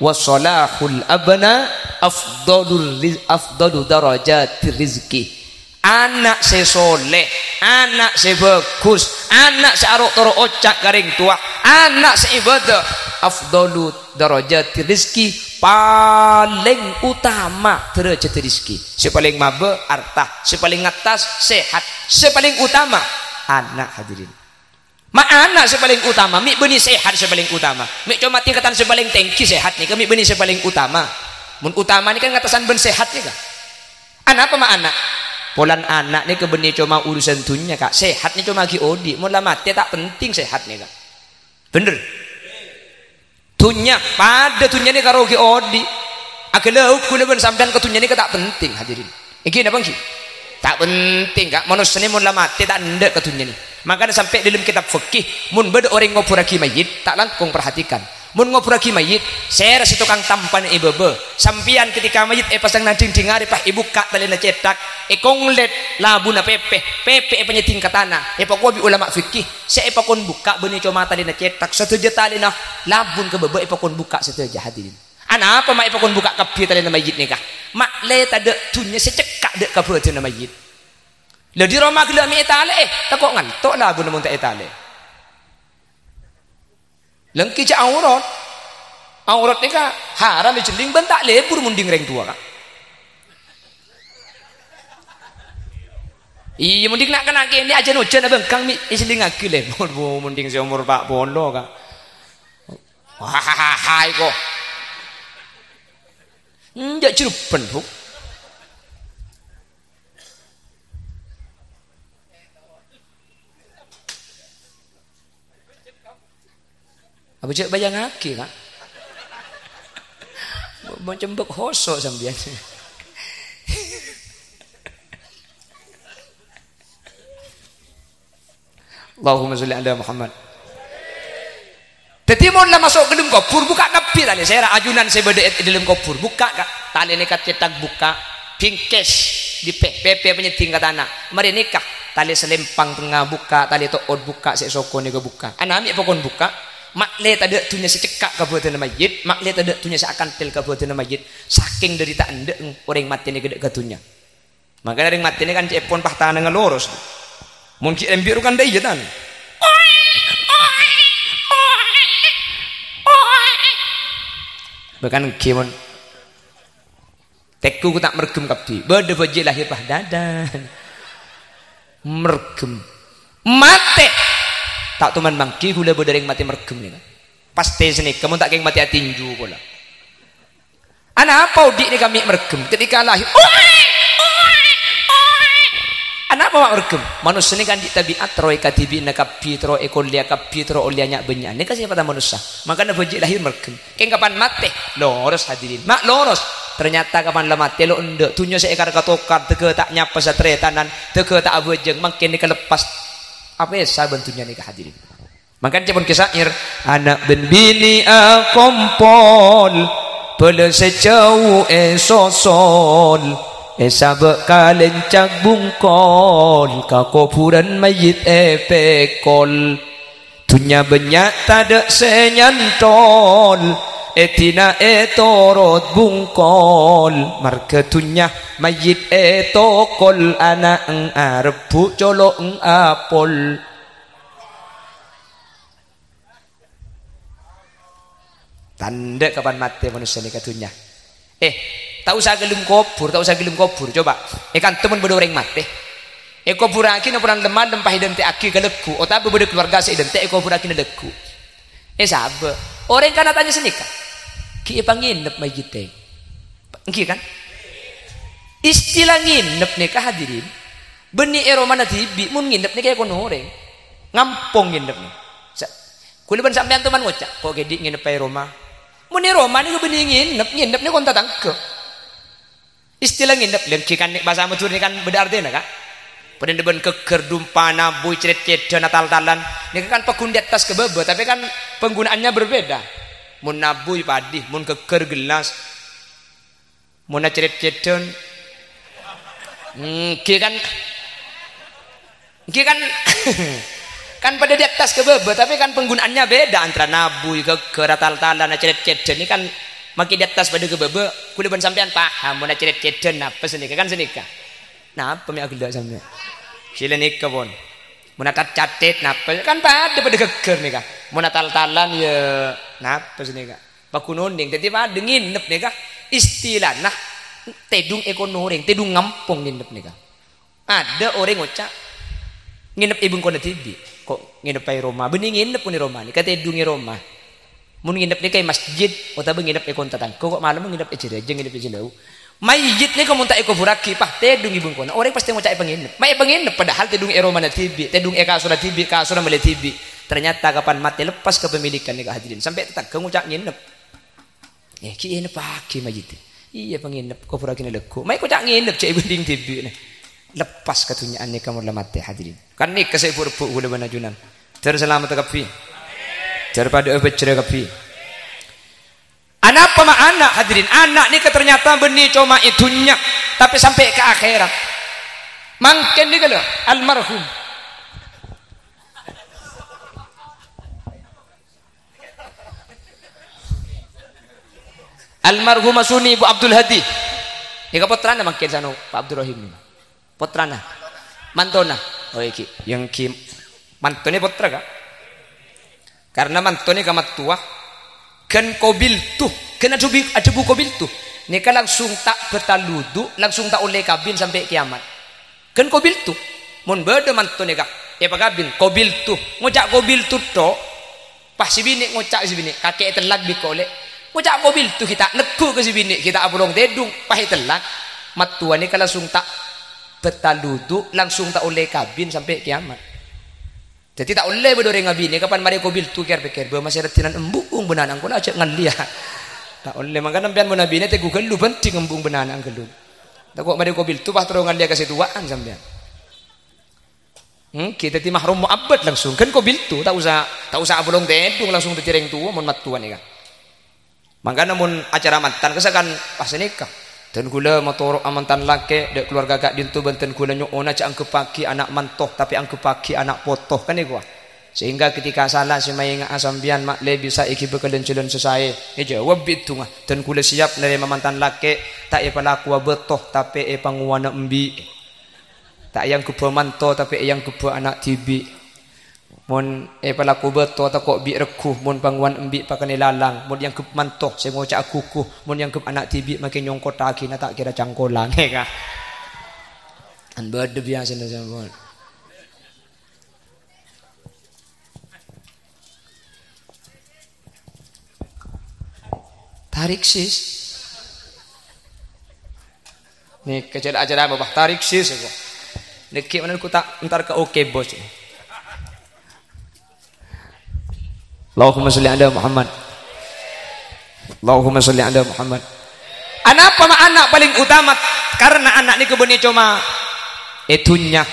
wasolahul abna afdalu darajati rizki anak saya soleh anak saya bagus anak saya arok toro ocak garing tua anak saya ibadah afdalu darajati rizki paling utama derajat rizki saya paling mabe harta saya paling atas sehat saya paling utama anak hadirin mak anak saya paling utama mik benih sehat saya paling utama mik cuma tingkatan saya paling tengki sehat nih kami benih saya paling utama mun utama ini kan ngatasan ben sehat nih kak anak apa mak anak polan anak nih ke benih cuma urusan dunia kak sehat nih cuma lagi odi mula mati tak penting sehat nih kak bener dunia pada dunia nih karo lagi odi agelau kuleban sampean ke dunia nih tak penting hadirin iki apa ki tak penting kak manusia ini mula mati tak ndak ke dunia nih makanya sampai dalam kitab fikih mun beda orang ngopuraki mayit tak langkung perhatikan mun ngopuraki mayit saya rasi tukang tampan ibebe sampian ketika mayit pasang nading dingari pah ibu kak talina cetak konglet labuna pepe penyeting katana pokok ulama fikih saya pakon buka benih cuma talina cetak setuju talina labun ke bebe pakon buka setuju hadirin anak apa mak pakon buka kapi talina mayit nikah mak le tak ada tunya secekak dek kapi talina mayit lah di rumah gila mi etale tak kok ngantuk lah guna muntak etale lengki cak aurat ni kah haram jeling bentak lebur munding reng tua kak iya munding nak kena ini aja nujan abang kang mi jeling aku lebur munding seumur pak bondo kak wah kok jak cerupan buk apa cek bayang aki kak macam bek hosok sambian Allahumma sholli ala Muhammad jadi mau lah masuk ke dalam kopur buka kapi tali saya ajunan saya beda di dalam kopur buka kak tali nekat cetak buka pingkes di PP penyeting ke tanah mari nikah tali selempang tengah buka tali to'od buka saya sokon juga buka anak ambil pokon buka mak le tak ada tunya secekak kabuatan mayit mak le tak ada tunya seakan tel kabuatan mayit saking dari tak anda orang mati ni gede katunya maka dari mati ni kan cepon pahtahan dengan lurus mungkin embiru kan dah ijan bahkan kimon tekku ku tak mergum kapi berde baje lahir pah dadan mergem mate tak tuman mangki kula bodering mati mergem ni pasti sini kamu tak keng mati atinju kula ana apa udik ni kami mergem ketika lahir ana apa mergem manusia ni kan di tabiat roe katibi nakapi tro ekolia kapi tro olianya banyak ni kasih pada manusia makanya bojik lahir mergem keng kapan mate loros hadirin mak loros ternyata kapan lah mati lo endek tunyo seekar katokar tege tak nyapa satretanan tege tak abojeng makin ni kelepas apa ya saban tunya ni hadirin makanya cepon kesair anak ben bini a kompol pele sejauh sosol sabe kalencak bungkol kakopuran mayit pekol tunya banyak tada senyantol tina torot bungkol marga tunya mayit tokol anak arep colok apol tanda kapan mati manusia ni katunya tak usah gelem kubur coba kan temen bedoreng mati kubur aki na purang lemah lempah identik aki kelegu otak bebede keluarga seidentik kubur aki na legu sabe orang kan tanya senika ki panginep mayite engki kan istilah nginep nika hadirin beni eromana tibi mun nginep nika kono orang ngampong nginep nih kuliban sampean teman ngocak kok gede nginep ay Roma mun Roma nih beni nginep nih kon tatangke istilah nginep lengki kan bahasa matur ni kan beda artinya kak pada deben keker dumpana boy ceret-ceret natal-talan ini kan pekun di atas kebebe tapi kan penggunaannya berbeda mun nabuy padi mun keker gelas mun ceret-ceret kan kan pada di atas kebebe tapi kan penggunaannya beda antara nabuy keker natal-talan ceret-ceret ini kan makin di atas pada kebebe kuliban sampean paham mun ceret-ceret apa senika kan senika nah apa mi agak sampean sila nikah pun menatat catet napa kan pada keker nih kak menatal-talan ya napa sini kak pakunonding jadi pada nginep nih kak istilah nah tedung ekonoring tedung ngampung nginep nih kak ada orang ngocak nginep ibu kona tibi kok nginep ay Roma bening nginep pun di Roma nih kata tedungi Roma mun nginep nih kayak masjid atau nginep ekon tatang kok malam nginep ejirejeng nginep ejilau mayit ni kamu tak eko buraki pah tedung ibung kona orang pasti mau cai penginep mai penginep padahal tedung eroma na tibi tedung kasura tibi kasura mele tibi ternyata kapan mati lepas kepemilikan ni hadirin sampai tetap kamu cak nginep ki nginep pagi mayit iya penginep ko buraki na lego mai ko cak nginep cai bending tibi ni lepas katunyaan ni kamu mati hadirin kan ni kasih burbu gula banajunan terselamat kapi daripada bercerai kapi anak apa anak hadirin anak ni ternyata benih cuma itunya tapi sampai ke akhirat mungkin ni kalau almarhum almarhum Suni Ibu Abdul Hadi ika putrana mungkin sana Pak Abdul Rahim putrana mantona oh iki yang ki mantone putra kah karena mantone kamat tua kan kobil tuh kena ajubu kobil tuh nika langsung tak bertaludu langsung tak oleh kabin sampai kiamat kan kobil tuh mun beda mantu nika pagabin kobil tuh ngocak kobil tuh to pas si bini ngocak si bini kakek telak bikole ngocak kobil tuh kita neku ke si bini kita abulong dedung pahit telak matuan nika langsung tak bertaludu langsung tak oleh kabin sampai kiamat. Jadi tak boleh berdoreng abini kapan mari kobil tu pikir bahwa masih retinan embung benanang kau aja ngalia. Tak boleh makanya sampean mun abini teh Google lu penting embung benanang gelum. Tak kok mari kobil tu pas terus ngalia kasih tuaan sampean. Kita ti mahrum muabbad langsung kan kobil tu tak usah abulong tedung langsung tertireng tua mun matuan ni kan. Makanya mun acara mantan kesakan pas nikah. Dan gula motor amantan laki dek keluarga gak dintu benten gula nyuona cak angke pagi anak mantoh tapi angke pagi anak potoh kan ni gua sehingga ketika salah si mainga asambian mak le bisa iki bekalen celon sesai jawab itu ngah dan gula siap nerima mantan laki tak pelaku betoh tapi panguana embi tak yang kubu mantoh tapi yang kubu anak tibi mun pelaku beto atau kok bi rekuh mun panguan embi pakane lalang mun yang ke mantoh saya ngocak kukuh mun yang ke anak tibi makin nyongkot taki na tak kira cangkolan kah an berde biasa na sampean tarik sis. Nih kecil ajaran bapak tarik sis aku. Nek mana aku tak entar ke oke bos. Allahumma sholli ala Muhammad. Allahumma sholli ala Muhammad. Anak apa anak paling utama karena anak ni kebunnya cuma itunya.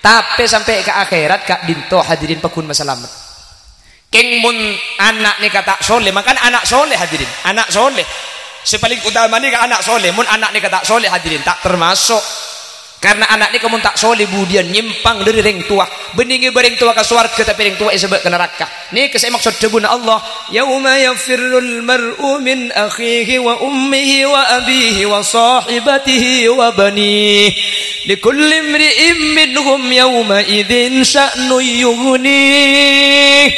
Tapi sampai ke akhirat kak dinto hadirin pakun masalamat. Keng mun anak ni kata soleh, makan anak soleh hadirin, anak soleh. Sepaling utama ni anak soleh, mun anak ni kata soleh hadirin tak termasuk. Karena anak ni kamu tak soleh budian nyimpang dari ring tua, beningi bereng tua ke swarga tapi ring tua sebab ke neraka. Ni kesai maksud debuna Allah. Yauma yafirrul mar'u min akhihi wa ummihi wa abihi wa sahibatihi wa banihi. Likulli imri'in minhum yawma idzin sya'nu yughnihi.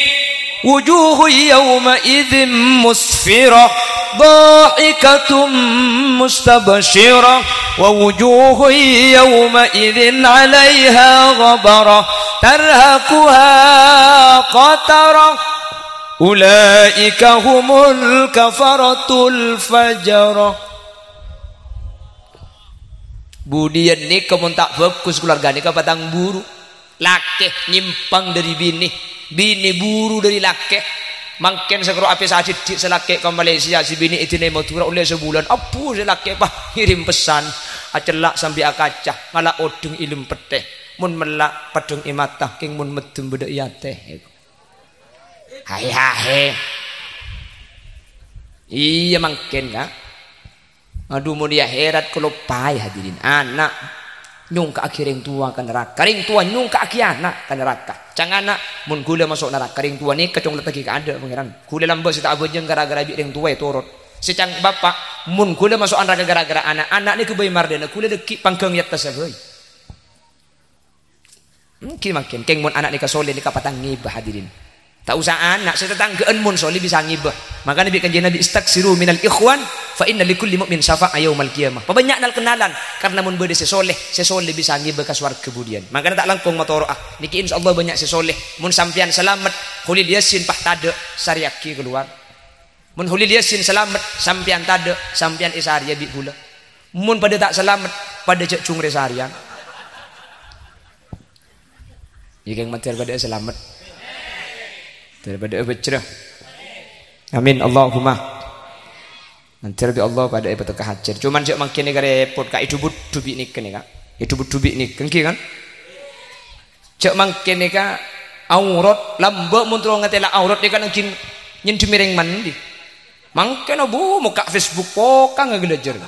Wujuhu yawma idzin musfirah dhahikatum mustabshirah wa wujuhu yawma idzin 'alaiha ghabarah tarhaquha qatarah ulaika humul kafaratul fajarah. Budian ni kamu tak fokus keluarga ni ke batang buru laki nyimpang dari bini, bini buru dari laki. Mungkin segera apa saja di selaki ke Malaysia si bini itu nih motor oleh sebulan apa selaki apa kirim pesan acelak sampai akacah malah odeng ilmu peteh mun melak padung imatah king mun medem beda yateh. Hai iya mungkin kan. Aduh mau dia herat kalau pai hadirin anak nyung ke akhir yang tua ke neraka, ring tua nyung ke akhir anak ke neraka. Jangan anak mun gula masuk neraka, ring tua ni kecong letak ke ada pangeran. Gula lambat si tak abojeng gara-gara bi ring tua turut. Secang bapak mun gula masuk neraka gara-gara anak ni kebai mardena gula deki pangkeng yat tasabai. Mungkin makin keng mun anak ni kasole ni kapatang ngibah hadirin. Tak usah anak setetanggaan mun soli bisa ngibah. Maka Nabi kanjeng Nabi istaksiru minal ikhwan fa inna likulli mu'min syafa'a yaumal qiyamah. Pabanyak nal kenalan karena mun bede sesoleh bisa ngibah ka swarga kemudian. Maka tak langkung motoro niki insyaallah banyak sesoleh. Mun sampean selamat hulil yasin pah tade syariaki keluar. Mun hulil yasin selamat sampean tade sampean isaria bi pula. Mun pada tak selamat pada cek cungre sarian. Yang mati pada selamat. Daripada bercerah. Amin Allahumma. Nanti Rabbi Allah pada ibadah kehajar. Cuman cak makin ni repot kak itu dubi ni kan kak. Itu dubi ni kan kan. Cak makin ni kak aurat lambak muntro ngatela aurat ni kan mungkin nyentuh miring mandi. Makin abu muka Facebook pokang ngelajar.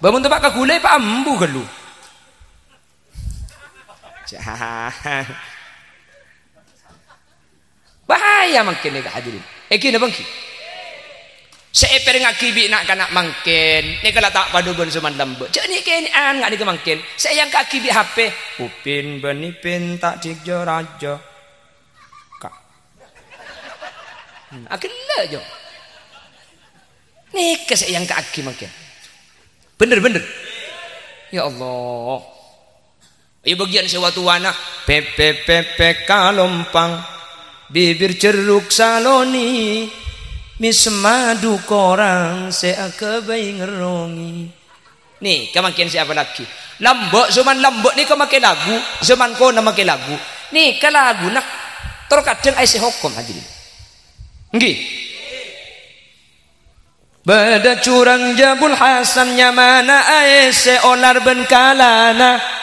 Bangun tempat kak gulai pak ambu galu. Bahaya makin ni hadirin. Eki na bangki. Seeper ngakibi nak kanak mangkin. Ni kalau tak padu bon suman lambe. Cak ni kini an ngak ni kemangkin. Saya yang kakibi HP. Upin benipin tak cikjo raja. Kak. Akhirnya jo. Ni ke saya yang kaki mangkin. Bener. Ya Allah. Ya bagian sewatu wana. Pepe kalompang. Bibir ceruk saloni mismadu korang seakabai ngerongi. Nih kemakin siapa lagi lambok zaman lambok ni kau makai lagu zaman kau nak makai lagu nih kalau lagu nak terkadang aisi hukum hadirin nggih bada curang jabul hasan nyamana aisi olar ben kalana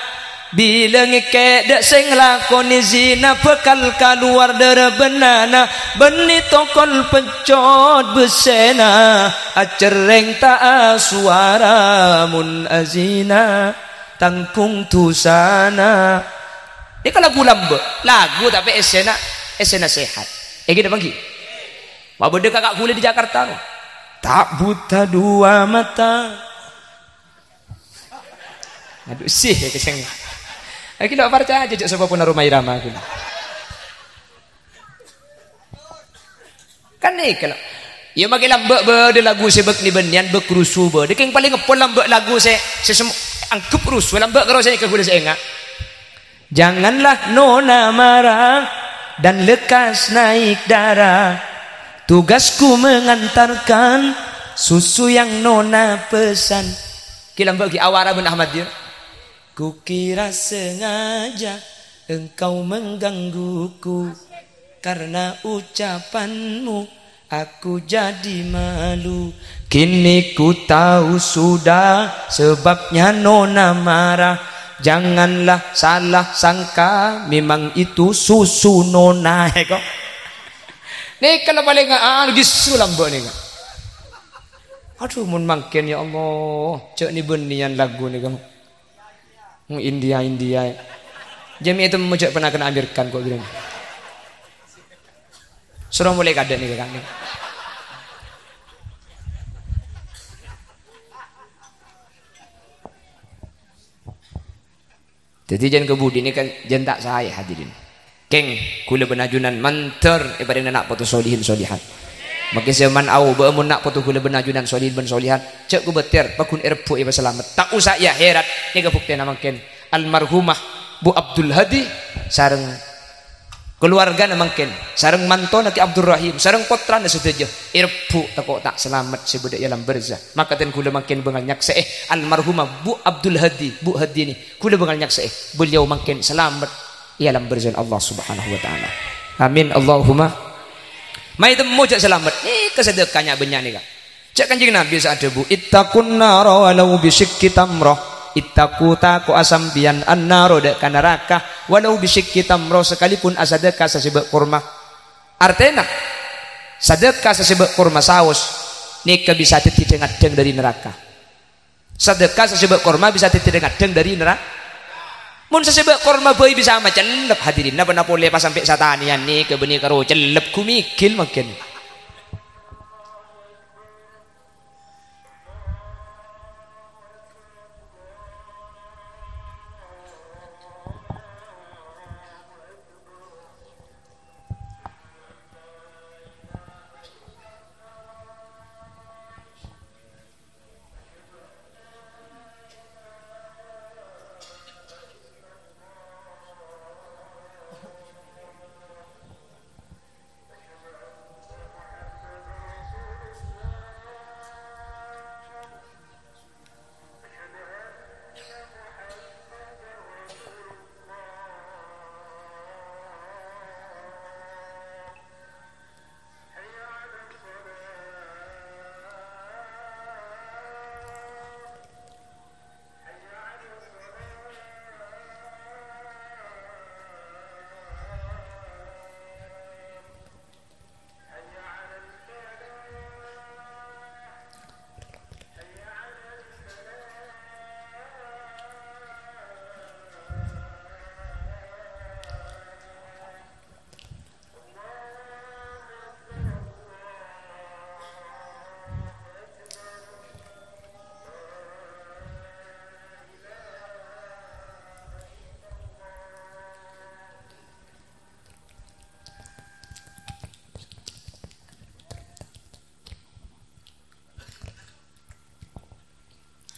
bilang ke dak sing lakoni zina bekal keluar dari benana beni tokol pencot besena acereng ta suara mun azina tangkung tusana. Ini kalau lagu tapi esena sehat. Kita bangki. Bapak dia kakak kuliah di Jakarta. Tak buta dua mata. Aduh sih keseng. Aku tak percaya aja sebab pun rumah irama aku. Kan ni kalau ya makin lambak ber lagu sebab ni benian berkerusu ber. Dia yang paling ngepol lambak lagu saya angkup rusuh lambak kalau saya kegulah saya enggak. Janganlah nona marah dan lekas naik darah. Tugasku mengantarkan susu yang nona pesan. Kilam bagi awara bin Ahmad dia. Kukira sengaja engkau menggangguku, karena ucapanmu aku jadi malu. Kini ku tahu sudah sebabnya nona marah. Janganlah salah sangka, memang itu susu nona. Kok nih kalau paling gisu lambo nih. Aduh mun mangken ya Allah, cek ni benian lagu nih kamu. India jam itu mujak pernah kena Amerikan kok bilang. Suruh mulai kada nih kan. Jadi jangan kebudi ini kan jangan tak saya hadirin. Keng kula benajunan manter ibadah nak foto solihin solihat. Maka zaman au beamun nak foto kula benajunan solihin ben solihat. Cek ku beter pakun erpu iba selamat. Tak usah ya herat ni kebuktian namangken almarhumah Bu Abdul Hadi sareng keluarga namangken sareng manto naki Abdul Rahim sareng putra na sedaja erpu tako tak selamat sebudak dalam berzah. Maka ten kula mangken bengal nyakseh almarhumah Bu Abdul Hadi Bu Hadi ni kula bengal nyakseh beliau mangken selamat ialam berzah Allah Subhanahu wa taala. Amin Allahumma. Mai temu jak selamat kesedekahnya benya ni kak. Cak Kanjeng Nabi saat debu ittaqun nar walau bisyikki tamrah. Ittaqu taku asambian annaro dek neraka walau bisyikki tamrah, sekalipun asadekah sesebek kurma. Artinya sedekah sesebek kurma saus nika bisa titideng adeng dari neraka. Sedekah sesebek kurma bisa titideng adeng dari neraka. Mun sesebek kurma boy bisa ama celep hadirin napa napa boleh pas sampai satanian nih ke benih karo celep kumikil makin.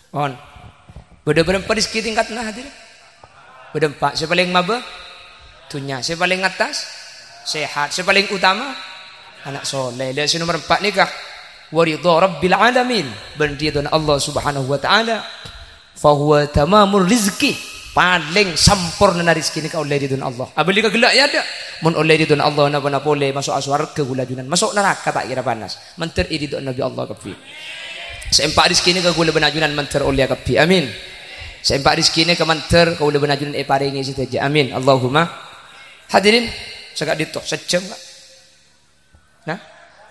On beda-beda rezeki tingkat nah hadirin. Berdempak siapa paling maba? Dunia. Siapa paling atas? Sehat. Siapa paling utama? Anak soleh. Dan si nomor 4 nikah waridha rabbil alamin, berridha Allah Subhanahu wa taala, fa huwa tamamur rizki, paling sempurna rezeki nikah oleh ridha Allah. Abali ka gelak ya ada. Mun oleh ridha Allah napa boleh masuk surga gulajunan, masuk neraka tak kira panas. Menter ridha Nabi Allah kafi. Seempat rezeki ni kau lebih najunan menter oleh kapi. Amin. Seempat rezeki ni kau menter kau lebih najunan paringi situ aja. Amin. Allahumma. Hadirin segak ditok sejam tak? Nah,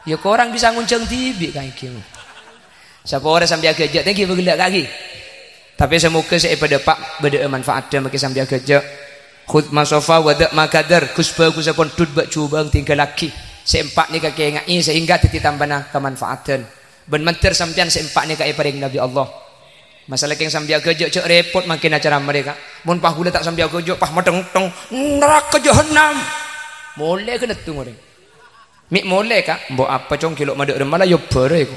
ya kau orang bisa nguncang tibi kayak gitu. Siapa orang sambil kerja, thank you bergelak kaki. Tapi semoga saya pada pak beda manfaat dan bagi sambil kerja. Khud masofa wadak makadar kusba kusapon tut bak cubang tinggal laki. Seempat ni kakek ngai sehingga titi tambana kemanfaatan. Ben menter sampean seempat ni kai paring Nabi Allah. Masalah keng sambil kerja cek repot makin acara mereka. Mun pah gula tak sambil kerja pah madeng-teng neraka jahanam. Molek kena tunggu deh. Mik molek kak, mbok apa cong kilo madek malah yo bare ku.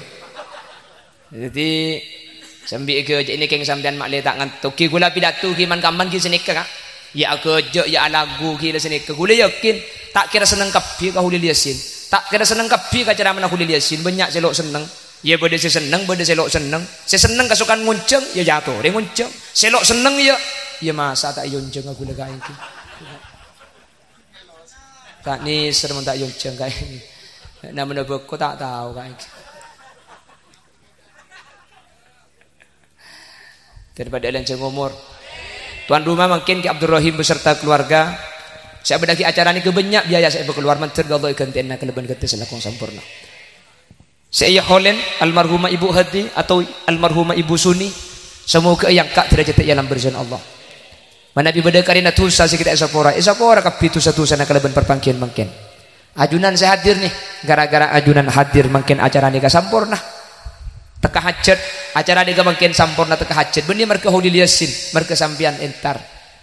Jadi sambil kerja ini keng sampean mak le tak ngantuk ki gula pidato ki man kaman ki senika kak. Ya kerja ya lagu ki le senika. Gula yakin tak kira seneng kapi ka hulil yasin. Tak kira seneng kapi ka cara mana hulil yasin banyak selok seneng. Ya bade saya seneng, bade selok seneng. Saya seneng kasukan ngunceng, ya jatuh, dia ngunceng. Selok seneng ya masa tak yunceng aku lega iki. Tak ni serem tak yunceng kayak ini. Namanya beko tak tahu kayak iki. Daripada lenceng umur. Tuan rumah mungkin ke Abdul Rahim beserta keluarga. Saya berdaki acara ini kebanyak biaya saya berkeluar menteri Allah gantian kelebihan kita selakon sempurna. Saya Holen almarhumah Ibu Hadi atau almarhumah Ibu Suni semoga yang kak derajat dalam berzan Allah. Mana bi beda karina tusa kita esapora kapitu satu sana kelebihan perpangkian mungkin. Ajunan saya hadir nih gara-gara ajunan hadir mungkin acara nikah sempurna. Teka hajat acara nikah mungkin sempurna teka hajat benih mereka holi liasin mereka sampian entar.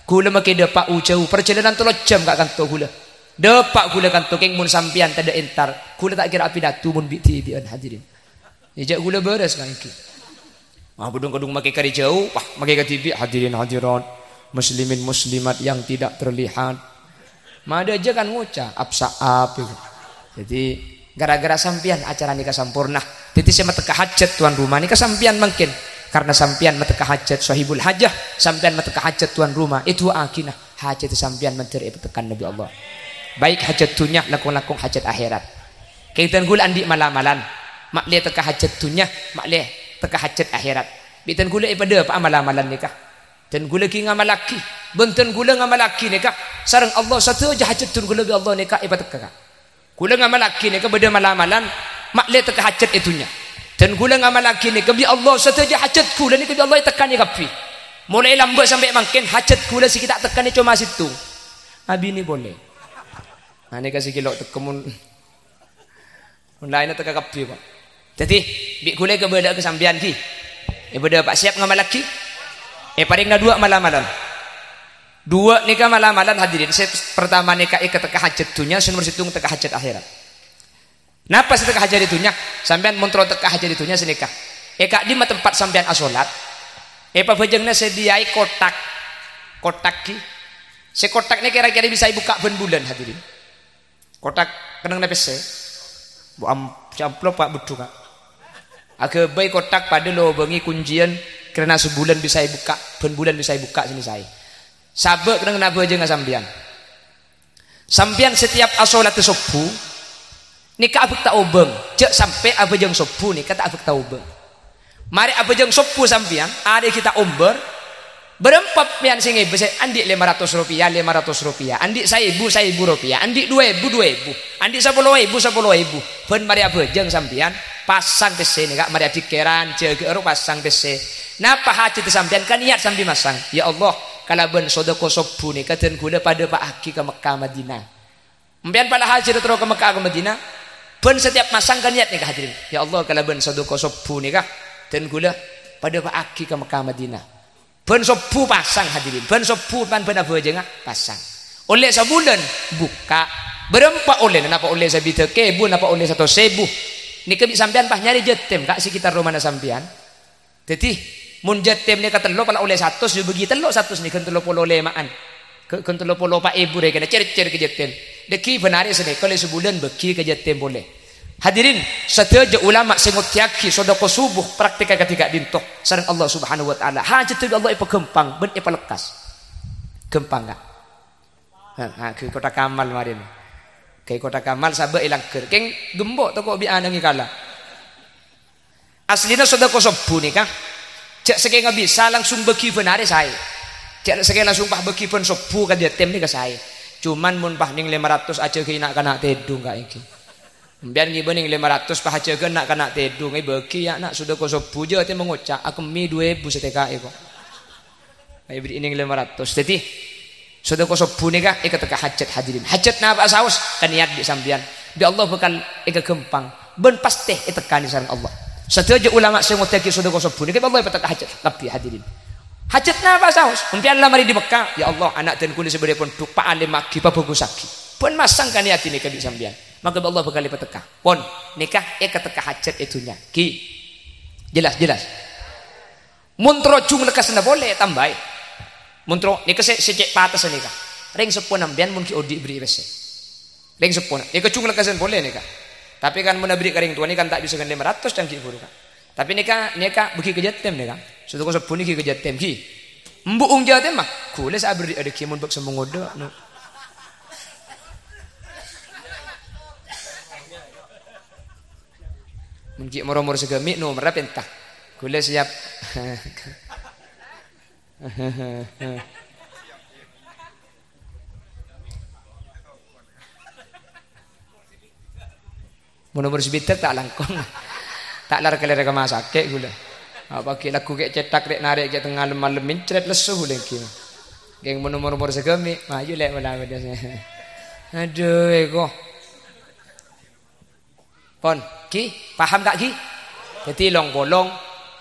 Gula makai depak ujau perjalanan 3 jam gak kanto gula. Depak gula kanto keng mun sampian tada entar. Gula tak kira api datu mun biti hadirin. Ijak gula beres kan iki. Budung-kedung makai kari jauh, makai katibi hadirin hadirat, muslimin muslimat yang tidak terlihat. Mada aja kan ngucap absaab gitu. Jadi gara-gara sampian acara nikah sempurna. Jadi saya mateka hajat tuan rumah nikah sampian mungkin. Karena sampian mateka hajat sahibul hajah, sampian mateka hajat tuan rumah itu akinah hajat sampian menteri tekan Nabi Allah. Baik hajat dunia lakung-lakung hajat akhirat. Kaitan gula andi malamalan, makleh teka hajat dunia, makleh teka hajat akhirat. Bitan gula pada apa malamalan nikah. Dan gula ki ngamalaki, benten gula ngamalaki nikah. Sareng Allah satu aja hajat tun gula bi Allah nikah ibadat teka. Gula ngamalaki nikah beda malamalan, makleh teka hajat itunya. Dan gula ngamalaki nikah bi Allah satu aja hajat gula nikah bi Allah tekan ni kapi. Mulai lambat sampai makin hajat gula si kita tekan ni cuma situ. Abi ni boleh. Nah ini kasih kilok tekemun lainnya teka kapi pak. Jadi bi gule ke beda kesambian ki. Beda pak siap ngamal laki. Paling na 2 malam-malam. 2 nikah malam-malam hadirin. Pertama nikah teka hajat dunia, nomor situng teka hajat akhirat. Napa teka hajat itunya? Sampean montro teka hajat itunya senikah. Kak di tempat sampean asolat. Pabajengna sediai kotak. Kotak ki. Kotak ini kira-kira bisa buka ben bulan hadirin. Kotak kenang nepese bu amplop pak bedu kak agak baik kotak pada lo bengi kuncian karena sebulan bisa buka ben bulan bisa buka sini saya sabek kenang nabe aja nggak sampian setiap asolat subuh nikah abek tak obeng cek sampai abejeng subuh nikah tak abek tak obeng mari abejeng subuh sampian ada kita omber berempat pian singi besar andik 500 rupiah andik 1000 rupiah andik 2000 andik 10.000 ben mari abejeng sampean pasang tese nih kak mari dikeran jaga pasang tese napa hajat sampean kan niat sambil masang ya Allah kalau ben sodoko sobu nih kaden gula pada Pak Aki ke Mekah Madinah mpian pada hajat terus ke Mekah ke Madinah ben setiap masang kan niat nih hadirin ya Allah kalau ben sodoko sobu nih kak dan gula pada Pak Aki ke Mekah Madinah ben sobu pasang hadirin ben sobu pan ben abejeng pasang oleh sebulan buka berempat oleh napa oleh sabita kebu napa oleh 1.000 ni kebi sampean pah nyari jetem kak sekitar rumah sampean jadi mun jetem ni katelo pala oleh 100 yo bagi telo 100 ni kan 35 maan kan 34 ibu re kena cari-cari ke jetem deki benari sene kalau sebulan bagi ke jetem boleh hadirin setuju ulama sing utiaki sedekah subuh praktika ketika dintoh sareng Allah Subhanahu wa taala hajat Allah ipa gempang ben ipa lekas gempang kak ke kota Kamal marin ke kota Kamal sabe ilang ker keng gembok toko bi anangi kala aslina sedekah subuh ni kah cek seke nggak bisa langsung bagi benare saya cek seke langsung pah bagi pen subuh ka dia tem ni ka saya cuman mun pah ning 500 aja ke nak kana tedung kak iki biar ngibening 500 pah aja ke nak kana tedung ai bagi ya nak sudah ko subuh je te mengucap aku mi 2000 seteka kok ai beri ning 500 jadi sudah ko subuh ni kah ikat ka hajat hadirin hajat na apa saus kan niat di sambian bi Allah bakal ika gempang ben pasti tekan di sareng Allah setuju ulama sing nguteki sudah ko subuh ni ka Allah ipat ka hajat tapi hadirin hajat na apa saus umpian lah mari di Mekah ya Allah anak dan kulit sebede pondok pak alim maki pa bagusaki pun masang kan niat ini ka di sambian maka Allah bakal lipat teka pon nikah teka hajat itunya ki jelas muntro cung lekas na boleh tambah muntro nikah secek patas nikah ring sepon ambian mun ki odi beri bese ring sepon nikah cung lekas boleh nikah Tapi kan mun beri kering tua ni kan tak bisa kan 500 dan ki guru kan. Tapi ni kan bagi kejatem ni kan. Sudah ko sepuni ki kejatem ki. Mbuk ung jatem mah. Kule sa beri ada ki mun bak semongodo no. Mungkin moro-moro segemi nomor pentah. Kule siap. Nomor sebitek tak langkong. Tak lar kelera ke masak gula. Apa ki laku ke cetak rek narik ke tengah malam mincret lesu gula ki. Geng nomor-nomor segemi maju lek wala dia. Aduh ego. Pon, ki, paham tak ki? Jadi long bolong.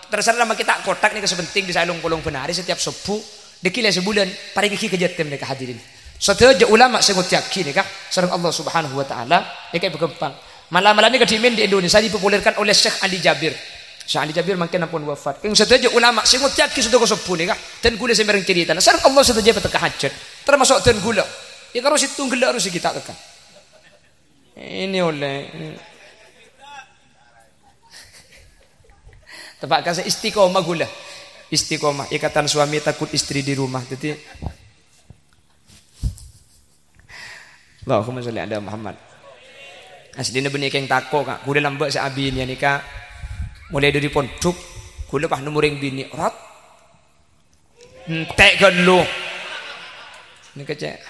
Terserah sama kita kotak ni kesepenting di long bolong benari setiap subuh. Dekile sebulan, pari ki kejatem mereka hadirin. Setelah ulama sengotiak ki ni kah? Sareng Allah Subhanahu wa taala, ikai berkembang. Malam-malam ni kedimin di Indonesia dipopulerkan oleh Syekh Ali Jabir. Syekh Ali Jabir makin ampun wafat. Keng setelah ulama sengotiak ki sudah sepuh ni kah? Dan gula semereng cerita. Sareng Allah setelah petaka hajat. Termasuk ten gula. Ya kalau situ gula harus kita tekan. Ini oleh Tepat kasih istiqomah gula. Istiqomah, ikatan suami takut istri di rumah. Jadi Allahumma sholli ala Muhammad. Aslinya benih keng tako kak. Gula lambak sa abin ya nikah. Mulai dari pondok, gula pah nomoring bini rat. Entek gelo. Ni kecek.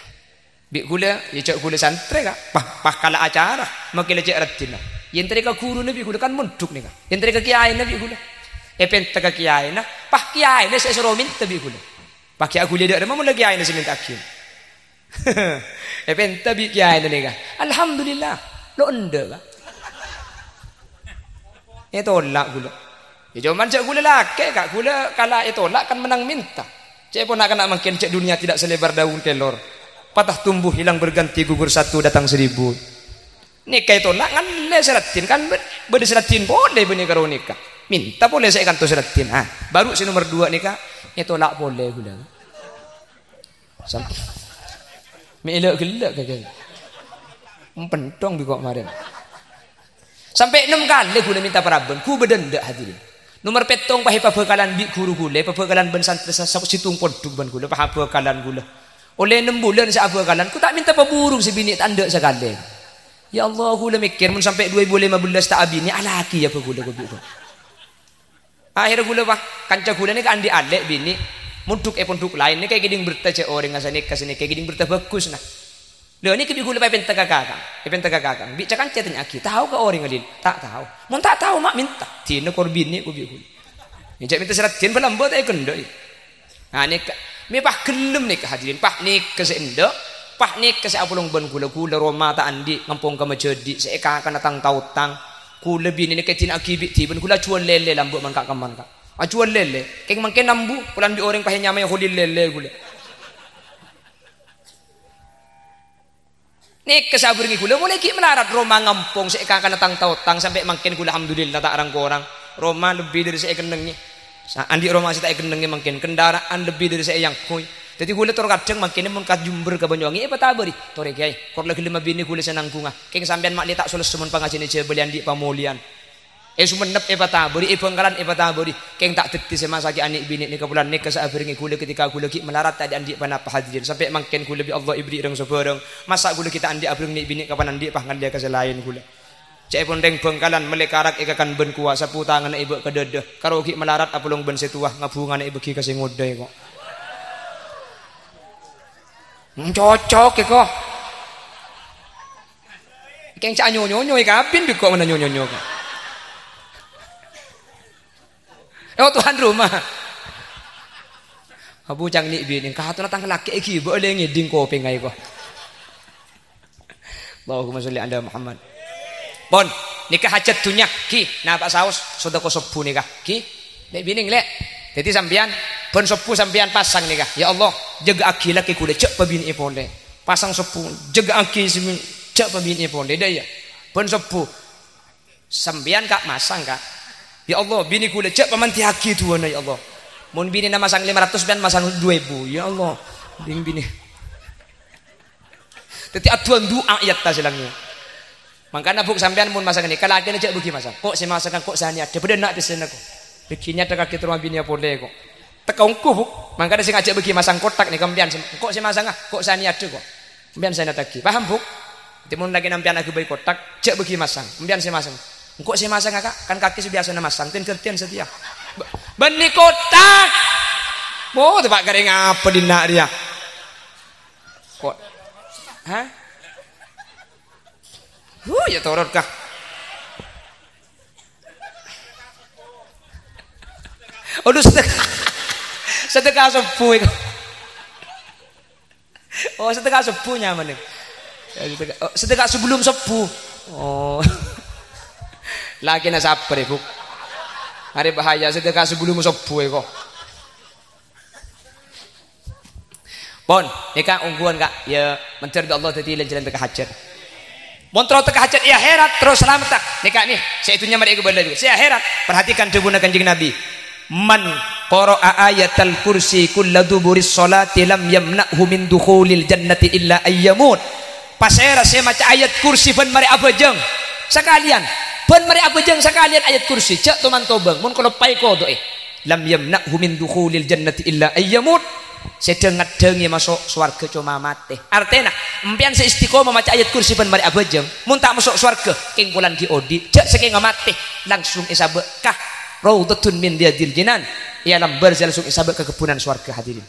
Bik gula, ya cek gula santre kak. Pah kala acara, makin cek ratin. Yang tadi ke guru nabi gula kan munduk nih kak. Yang tadi ke kiai nabi gula. Penta ke kiai nah, pah kiai nah saya suruh minta bi gula. Pah kiai gula dak ada mula kiai nah saya minta akin. Penta bi kiai nah nih alhamdulillah lo ende kak. Tolak gula. Ya cuman cek gula laki kak gula kala tolak kan menang minta. Cek pun nak makin cek dunia tidak selebar daun kelor. Patah tumbuh hilang berganti gugur satu datang 1000. Nikah tolak kan le seratin kan berde seratin boleh benih karo nikah. Minta boleh saya kantor seratin. Baru si nomor 2 nikah tolak boleh gula. Sampai melak gelak kagak. Pentong bi kok kemarin. Sampai 6 kali gula minta paraben, ku bedenda hadirin. Nomor petong pahe pabekalan bi guru gula, pabekalan ben santri situng pondok ban gula, pabekalan gula. Oleh 6 bulan sa abekalan, ku tak minta paburu si bini tanda sekali. Ya Allah gula mikir mun sampai 2015 tak abini alaki ya gula ku bi. Akhirnya gula pak, kanca gula ni kan andi alek bini, munduk pondok lain ni kayak gini berita cek orang ngasani kasini kayak gini berita bagus nah. Lo ni kebi gula penta kakak, bicara kan cetin aki, tahu ke orang ngalin, tak tahu, mau tak tahu mak minta, tina korbin ni kubi gula, ni cek minta seratin pelambut kendoi, ni mi pah gelem ni kehadirin, pah ni kesendo, pah ni kese apulong ban gula Roma tak andi, ngampung ke majedi, seeka akan datang tautang. Kula bini ni ketin akibi tiban kula cuan lele lambu man kak kaman kak. Cuan lele, keng mangke nambu pulan bi orang pahe nyamai holil lele gula. Nek kesabur ngi gula mulai ki melarat Roma ngampung seeka akan datang tautang sampai mangken gula alhamdulillah tak arang korang. Roma lebih dari saya kendengi. Andi Roma saya tak kendengi mangken kendaraan lebih dari saya yang kuy. Jadi gula tor kadang mangkene mun kat Jumber ke Banyuwangi patabari tore kiai kor lagi 5 bini gula senang bunga keng sampean mak li tak sulus semun pangajine je belian di pamulian sumenep patabari Bangkalan patabari keng tak tetti semasa ki anik bini ni kebulan nek saabringi gula ketika gula ki melarat tadi andi panapa hadirin sampai mangken gula bi Allah ibri reng sebareng masa gula kita andi abreng ni bini kapan andi pah ngandia ka selain gula cek pun deng Bangkalan melekarak ikakan ben kuasa putangan ibu kededeh karo ki melarat apulong ben setuah ngabungan ibu ki kasih ngodai kok cocok kok. Keng cak nyonyo kabin bi kok mana nyonyo kok. Tuhan rumah. Abu cang ni bin kato datang laki iki boleh ngiding kopi ngai kok. Allahumma sholli ala Muhammad. Pon nikah hajat dunya ki na Pak Saus sudah ko sepuh nikah ki. Lek bining lek. Jadi sampean pun sepuh sampean pasang nikah. Ya Allah, jaga aki laki kuda cek pebini pole. Pasang sepuh, jaga aki cek pebini pole dah ya. Pun sepuh sampean kak masang kak. Ya Allah, bini kuda cek pemanti aki tuan ya Allah. Mun bini na masang 500 sampean masang 2000. Ya Allah, bini. Jadi aduan doa ayat ta selangnya. Makanya buk sampean mun masakan ini kalau agen aja bagi masak. Kok saya masakan kok sani ada beda nak di sana kok. Bikinnya tak kaki rumah bini boleh kok. Tekongku buk. Makanya saya ngajak bagi masang kotak nih kampian. Kok saya masang kok sani ada kok. Kampian saya nataki. Paham buk? Timun lagi nampian aku bagi kotak, cek bagi masang. Kampian saya masang. Kok saya masang kakak? Kan kaki biasa na masang. Tin kertian setia. Beni kotak. Oh, tempat garing apa di nak dia? Kok? Hah? Ya torot kah? Aduh sedekah sepuh itu. Oh sedekah sepuhnya mana? Sedekah sebelum sepuh. Oh lagi na sabar ibu. Hari bahaya sedekah sebelum sepuh itu. Pon, nikah ungguan kak. Ya mencari Allah tadi jalan tengah hajat. Montro teka hajat ya herat terus selamat tak nikah nih saya itunya mereka berdua saya herat perhatikan tubuhna kanjeng Nabi man qara'a ayatal kursi kulla duburis sholati lam yamna'hu min dukhulil jannati illa ayyamut pasera saya maca ayat kursi ban mari abajeng sekalian ban mari abajeng sekalian ayat kursi cek tuman tobang mun kalau pai ko doe lam yamna'hu min dukhulil jannati illa ayyamut sedengat-dengi masuk swarga cuma mati artinya empian seistiqomah maca ayat kursi ban mari abajeng mun tak masuk swarga king bulan ki odi cek saking mati langsung isabe kah raudhatun min riyadil jinan ya lambar langsung isabe ke kebunan swarga hadirin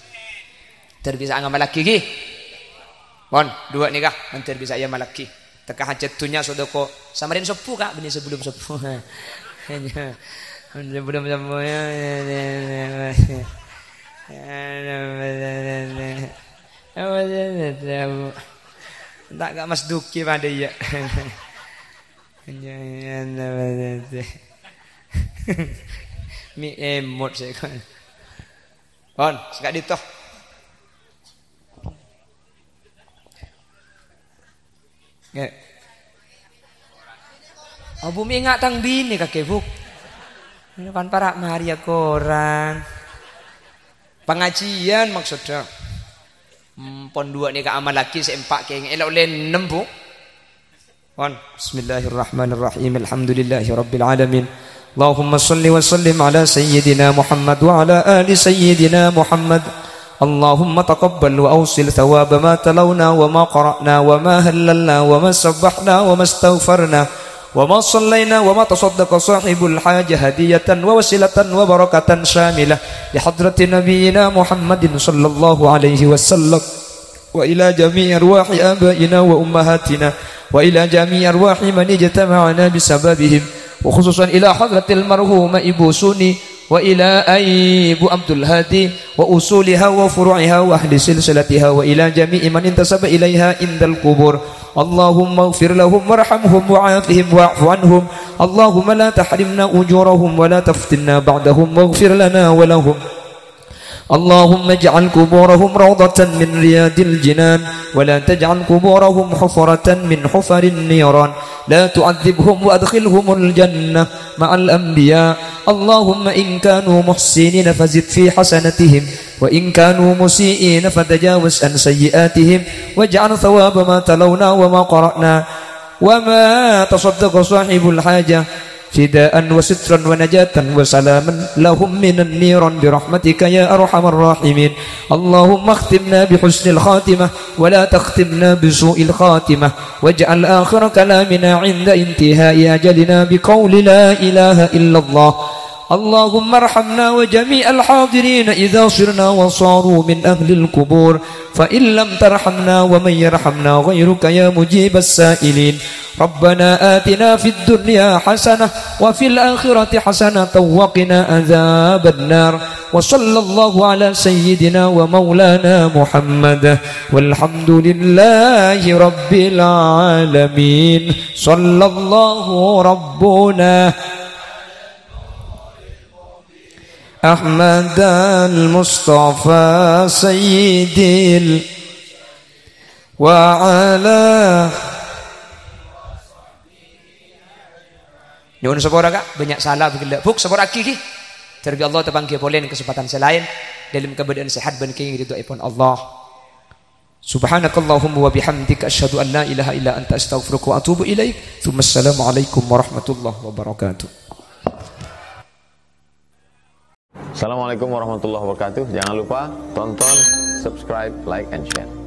terbisa ngamal laki ki pon dua nikah nanti bisa ya malaki teka hajat dunya sodoko samarin sepuh kak benih sebelum sepuh sebelum sepuh ya tak gak mas duki pada ya mi emot saya kan sekak ditoh oh bumi ngak tang bini kakek buk kan para Maria koran pengajian maksudnya pon dua ni ke amal laki seempat ke elok len nembu pon bismillahirrahmanirrahim alhamdulillahi rabbil alamin Allahumma salli wa sallim ala sayyidina Muhammad wa ala ali sayyidina Muhammad Allahumma taqabbal wa awsil thawab ma talawna wa ma qara'na wa ma hallalna wa ma sabbahna wa ma astaghfarna وما صلينا وما تصدق صاحب الحاجة هدية ووسيلة وبركة شاملة لحضرة نبينا محمد صلى الله عليه وسلم وإلى جميع أرواح آبائنا وأمهاتنا وإلى جميع أرواح من اجتمعنا بسببهم وخصوصا إلى حضرة المرحوم إبو سوني وإلى أيب عبد الهادي وأصولها وفروعها وأهل سلسلتها وإلى جميع من انتسب إليها عند القبور اللهم اغفر لهم وارحمهم وعافهم واعف عنهم اللهم لا تحرمنا أجورهم ولا تفتنا بعدهم واغفر لنا ولهم اللهم اجعل قبورهم روضة من رياض الجنان ولا تجعل قبورهم حفرة من حفر النيران لا تعذبهم وأدخلهم الجنة مع الأنبياء اللهم إن كانوا محسنين فزد في حسنتهم وإن كانوا مسيئين فتجاوز عن سيئاتهم واجعل ثواب ما تلونا وما قرأنا وما تصدق صاحب الحاجة فداء وسترا ونجاة وسلاما لهم من النيران برحمتك يا أرحم الراحمين اللهم اختمنا بحسن الخاتمة ولا تختمنا بسوء الخاتمة واجعل آخر كلامنا عند انتهاء أجلنا بقول لا إله إلا الله اللهم ارحمنا وجميع الحاضرين إذا صرنا وصاروا من أهل القبور فإن لم ترحمنا ومن يرحمنا غيرك يا مجيب السائلين ربنا آتنا في الدنيا حسنة وفي الآخرة حسنة وقنا عذاب النار وصلى الله على سيدنا ومولانا محمد والحمد لله رب العالمين صلى الله ربنا أحمد المصطفى سيد وعلى nyuwun sepura kak banyak salah begila buk sepura kiki terbi Allah terbangki boleh kesempatan selain dalam keadaan sehat dan kini ridho ipun Allah Subhanakallahumma wa bihamdika asyhadu an la ilaha illa anta astaghfiruka wa atubu ilaik. Assalamualaikum warahmatullahi wabarakatuh. Assalamualaikum warahmatullahi wabarakatuh. Jangan lupa tonton, subscribe, like, and share.